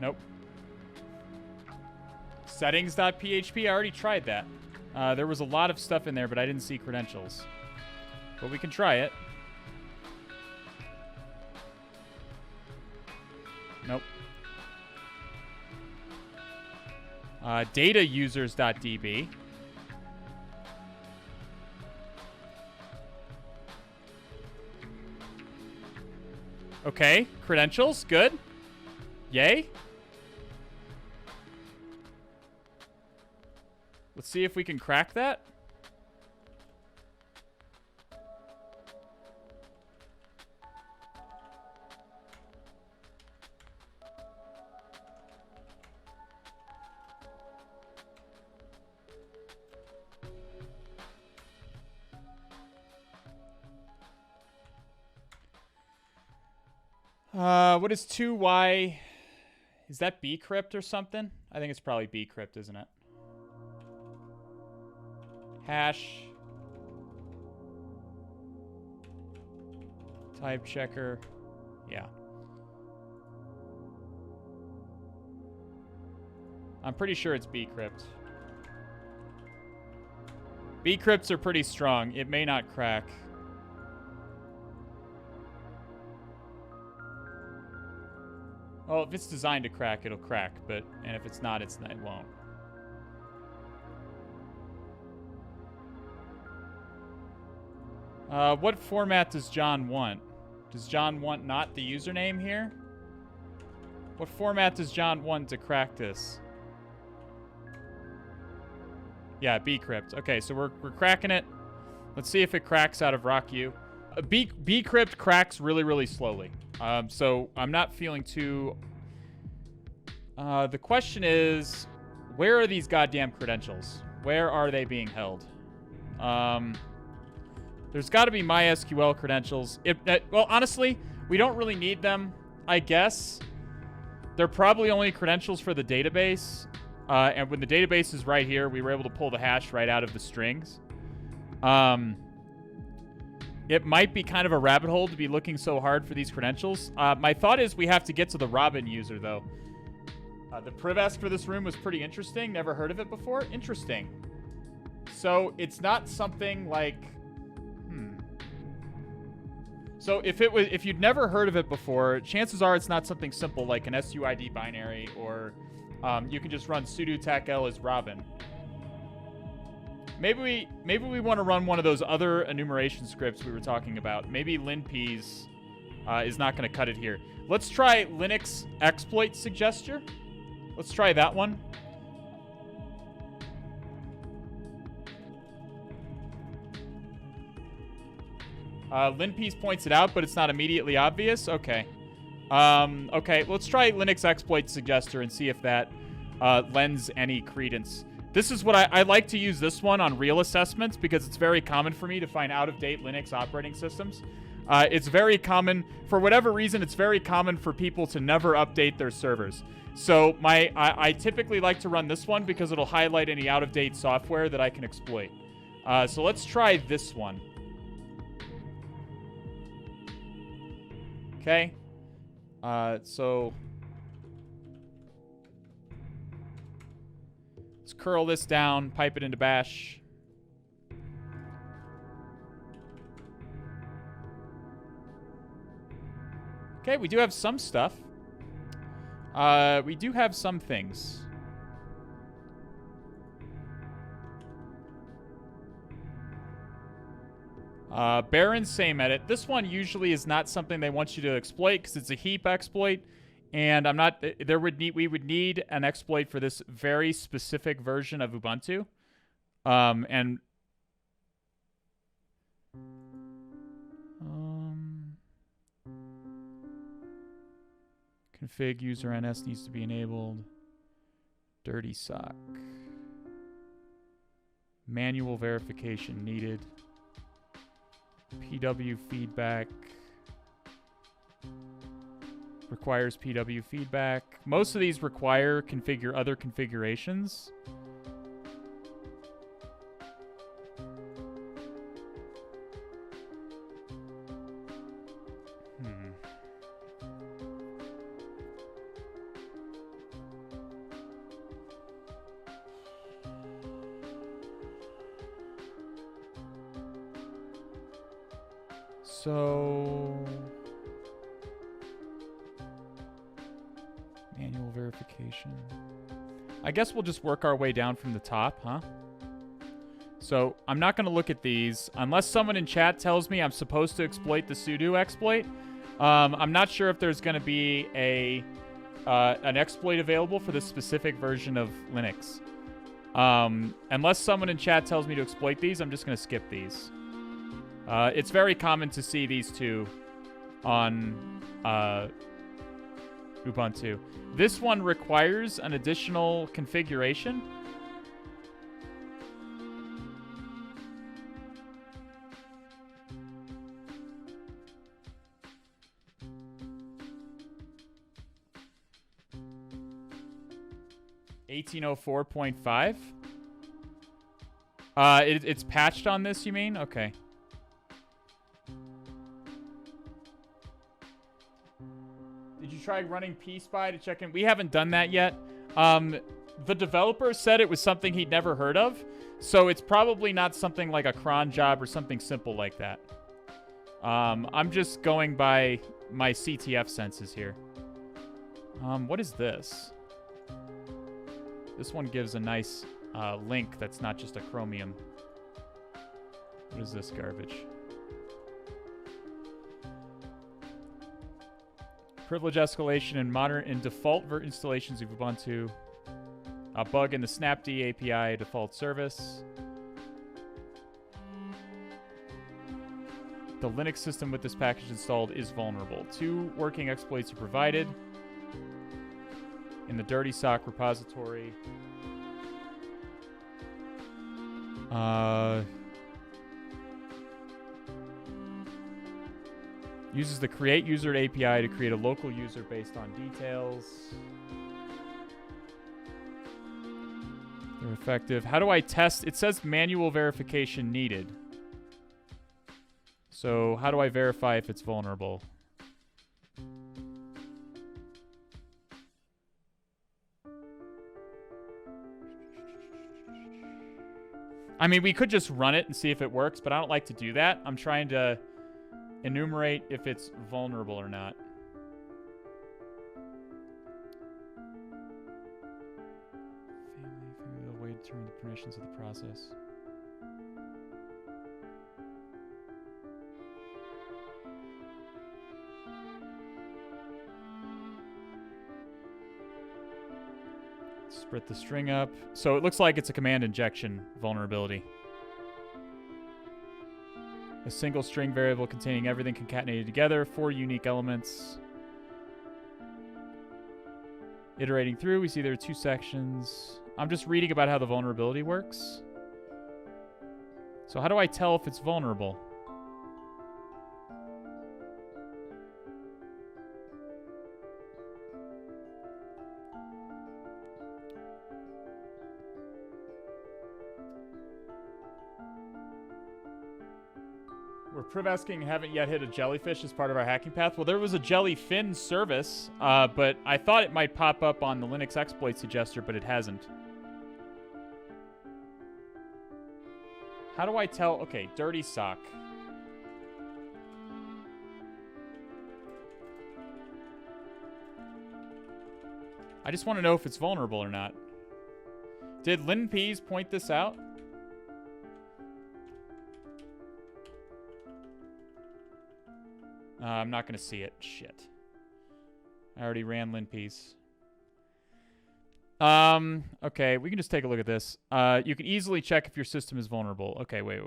Nope. Settings.php, I already tried that. There was a lot of stuff in there, but I didn't see credentials. But we can try it. Nope. Data users.db. Okay, credentials, good. Yay. Let's see if we can crack that. What is 2y? Is that bcrypt or something? I think it's probably bcrypt, isn't it? Hash. Type checker. Yeah. I'm pretty sure it's bcrypt. Bcrypts are pretty strong. It may not crack. Well, if it's designed to crack, it'll crack, and if it's not, it won't. What format does John want? Does John want not the username here? What format does John want to crack this? Yeah, bcrypt. Okay, so we're cracking it. Let's see if it cracks out of RockU. Bcrypt cracks really, really slowly. So I'm not feeling too... the question is, where are these goddamn credentials? Where are they being held? There's got to be MySQL credentials. Well, honestly, we don't really need them, I guess. They're probably only credentials for the database. And when the database is right here, we were able to pull the hash right out of the strings. It might be kind of a rabbit hole to be looking so hard for these credentials. My thought is we have to get to the Robin user, though. The privask for this room was pretty interesting. Never heard of it before. Interesting. So it's not something like... So if you'd never heard of it before, chances are it's not something simple like an SUID binary, or you can just run sudo tacl as Robin. Maybe we want to run one of those other enumeration scripts we were talking about. Maybe linps is not going to cut it here. Let's try Linux exploit suggester. Let's try that one. linps points it out, but it's not immediately obvious. Okay. Okay, let's try Linux exploit suggester and see if that lends any credence. This is what I like to use this one on real assessments because it's very common for me to find out-of-date Linux operating systems. It's very common, for whatever reason, it's very common for people to never update their servers. So I typically like to run this one because it'll highlight any out-of-date software that I can exploit. So let's try this one. Okay. So let's curl this down, pipe it into bash. Okay, we do have some stuff. We do have some things. Baron, same edit. This one usually is not something they want you to exploit because it's a heap exploit, and I'm not. We would need an exploit for this very specific version of Ubuntu, and config user NS needs to be enabled. Dirty sock. Manual verification needed. PW feedback. Requires PW feedback. Most of these require configure other configurations. So, manual verification. I guess we'll just work our way down from the top, huh? So, I'm not going to look at these unless someone in chat tells me I'm supposed to exploit the sudo exploit. I'm not sure if there's going to be an exploit available for this specific version of Linux. Unless someone in chat tells me to exploit these, I'm just going to skip these. It's very common to see these two on Ubuntu. This one requires an additional configuration. (1804.5). It's patched on this, you mean? Okay. Did you try running pspy to check in? We haven't done that yet. The developer said it was something he'd never heard of, so it's probably not something like a cron job or something simple like that. I'm just going by my CTF senses here. What is this? This one gives a nice link that's not just a Chromium. What is this garbage? Privilege escalation in default installations of Ubuntu. A bug in the snapd API default service. The Linux system with this package installed is vulnerable. 2 working exploits are provided in the dirty sock repository. Uses the create user API to create a local user based on details. They're effective. How do I test? It says manual verification needed. So how do I verify if it's vulnerable? I mean, we could just run it and see if it works, but I don't like to do that. I'm trying to enumerate if it's vulnerable or not. Family, the way to determine the permissions of the process. Split the string up. So it looks like it's a command injection vulnerability. A single string variable containing everything concatenated together, 4 unique elements. Iterating through, we see there are 2 sections. I'm just reading about how the vulnerability works. So how do I tell if it's vulnerable? We're privesking, haven't yet hit a jellyfish as part of our hacking path. Well, there was a jellyfin service, but I thought it might pop up on the Linux exploit suggester, but it hasn't. How do I tell? Okay, dirty sock. I just want to know if it's vulnerable or not. Did LinPeas point this out? I'm not going to see it. Shit. I already ran LinPeas. Okay, we can just take a look at this. You can easily check if your system is vulnerable. Okay, wait.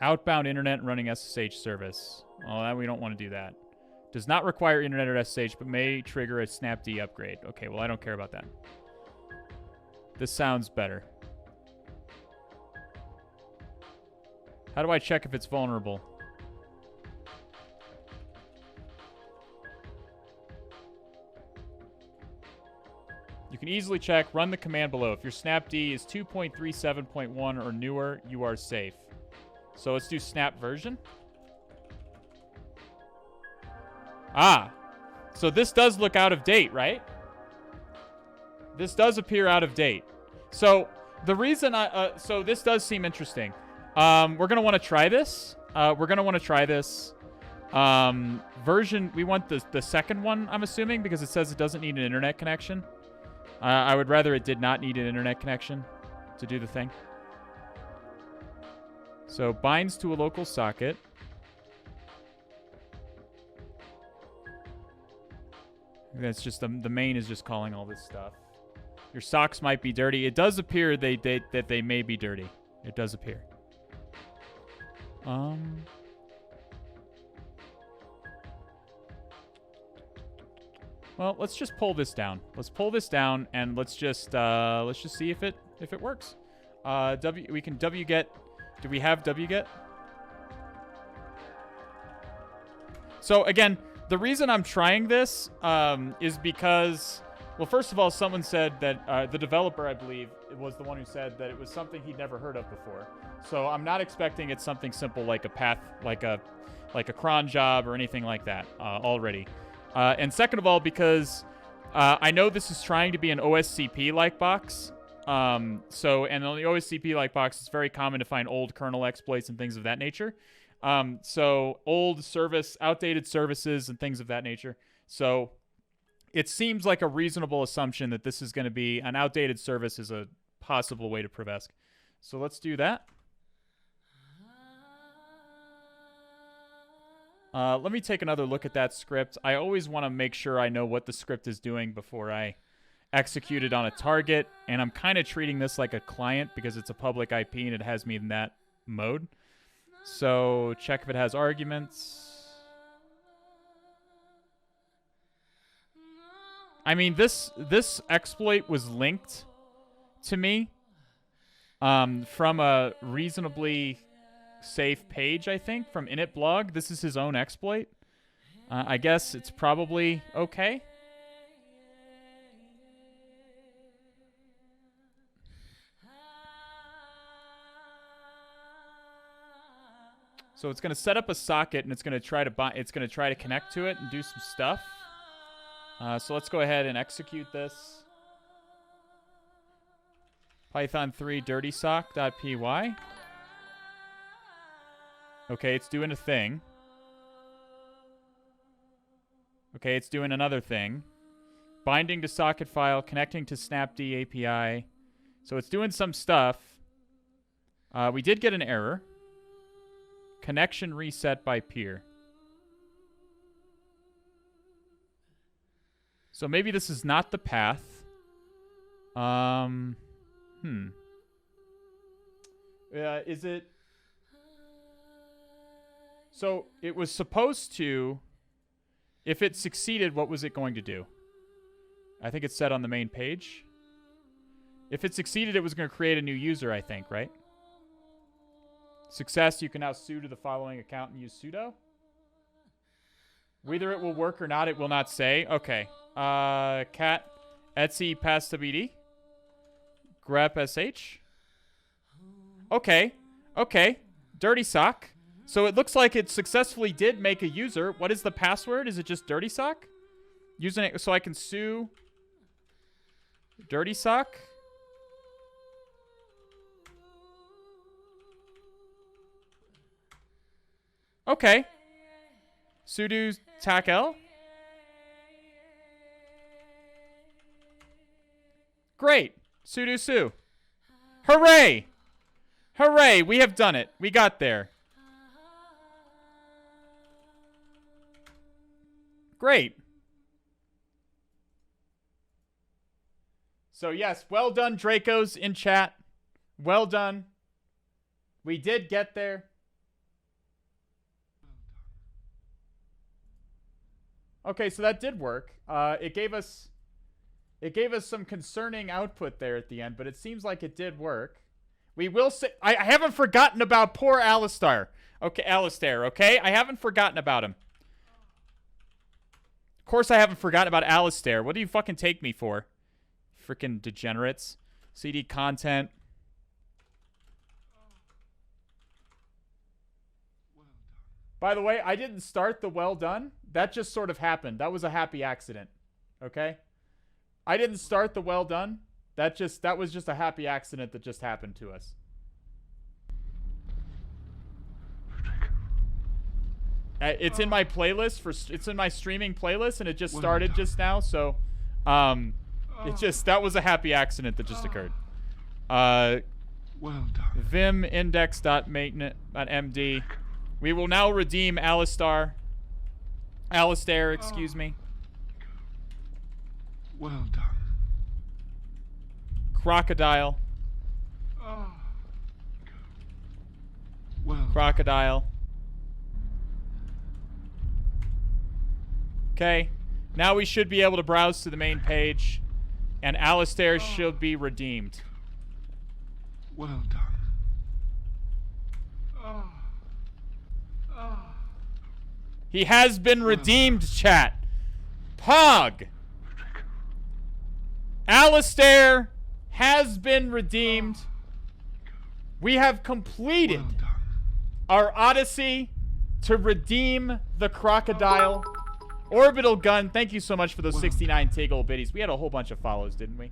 Outbound internet running SSH service. Oh, we don't want to do that. Does not require internet or SSH, but may trigger a snapd upgrade. Okay, well, I don't care about that. This sounds better. How do I check if it's vulnerable? You can easily check, run the command below. If your snapd is 2.37.1 or newer, you are safe. So let's do snap version. Ah, so this does look out of date, right? This does appear out of date. So the reason so this does seem interesting. We're going to want to try this. Version, we want the second one, I'm assuming, because it says it doesn't need an internet connection. I would rather it did not need an internet connection to do the thing. So binds to a local socket. That's just the main is just calling all this stuff. Your socks might be dirty. It does appear that they may be dirty. It does appear. Well, let's just pull this down. Let's pull this down and let's just see if it works. We can wget. Do we have wget? So again, the reason I'm trying this is because, well, first of all, someone said that the developer, I believe, was the one who said that it was something he'd never heard of before. So I'm not expecting it's something simple like a path, like a cron job or anything like that already. And second of all, because I know this is trying to be an OSCP-like box. And on the OSCP-like box, it's very common to find old kernel exploits and things of that nature. So old service, outdated services and things of that nature. So it seems like a reasonable assumption that this is going to be an outdated service is a possible way to prevesc. So let's do that. Let me take another look at that script. I always want to make sure I know what the script is doing before I execute it on a target. And I'm kind of treating this like a client because it's a public IP and it has me in that mode. So check if it has arguments. I mean, this exploit was linked to me from a reasonably safe page, I think, from Init blog. This is his own exploit. I guess it's probably okay. So it's going to set up a socket and it's going to try to connect to it and do some stuff. So let's go ahead and execute this. Python 3 dirtysock.py. Okay, it's doing a thing. Okay, it's doing another thing. Binding to socket file, connecting to snapd API. So it's doing some stuff. We did get an error. Connection reset by peer. So maybe this is not the path. Is it... So it was supposed to... If it succeeded, what was it going to do? I think it's set on the main page. If it succeeded, it was going to create a new user, I think, right? Success, you can now sudo the following account and use sudo. Whether it will work or not, it will not say. Okay. Cat etsy pasta bd. Grep sh. Okay. Okay. Dirty sock. So it looks like it successfully did make a user. What is the password? Is it just dirty sock? Using it so I can sue dirty sock. Okay. Sudo tackl. Great. Sudo su. Hooray! Hooray! We have done it. We got there. Great. So yes, well done, Dracos in chat. Well done. We did get there. Okay, so that did work. It gave us some concerning output there at the end, but it seems like it did work. We will say I haven't forgotten about poor Alistair. Okay, Alistair, okay? I haven't forgotten about him. Of course I haven't forgotten about Alistair. What do you fucking take me for? Freaking degenerates. CD content. By the way, I didn't start the well done. That just sort of happened. That was a happy accident. Okay? I didn't start the well done. That was just a happy accident that just happened to us. It's in my playlist it's in my streaming playlist, and it just started just now, so that was a happy accident that just occurred. Well done. Vim index.maintenance.md. We will now redeem Alistair, excuse me. Well done. Crocodile. Crocodile. Okay. Now we should be able to browse to the main page, and Alistair should be redeemed. Well done. He has been redeemed, chat. Pog. Alistair has been redeemed. We have completed our odyssey to redeem the crocodile. Orbital Gun, thank you so much for those 69 Tiggle biddies. We had a whole bunch of follows, didn't we?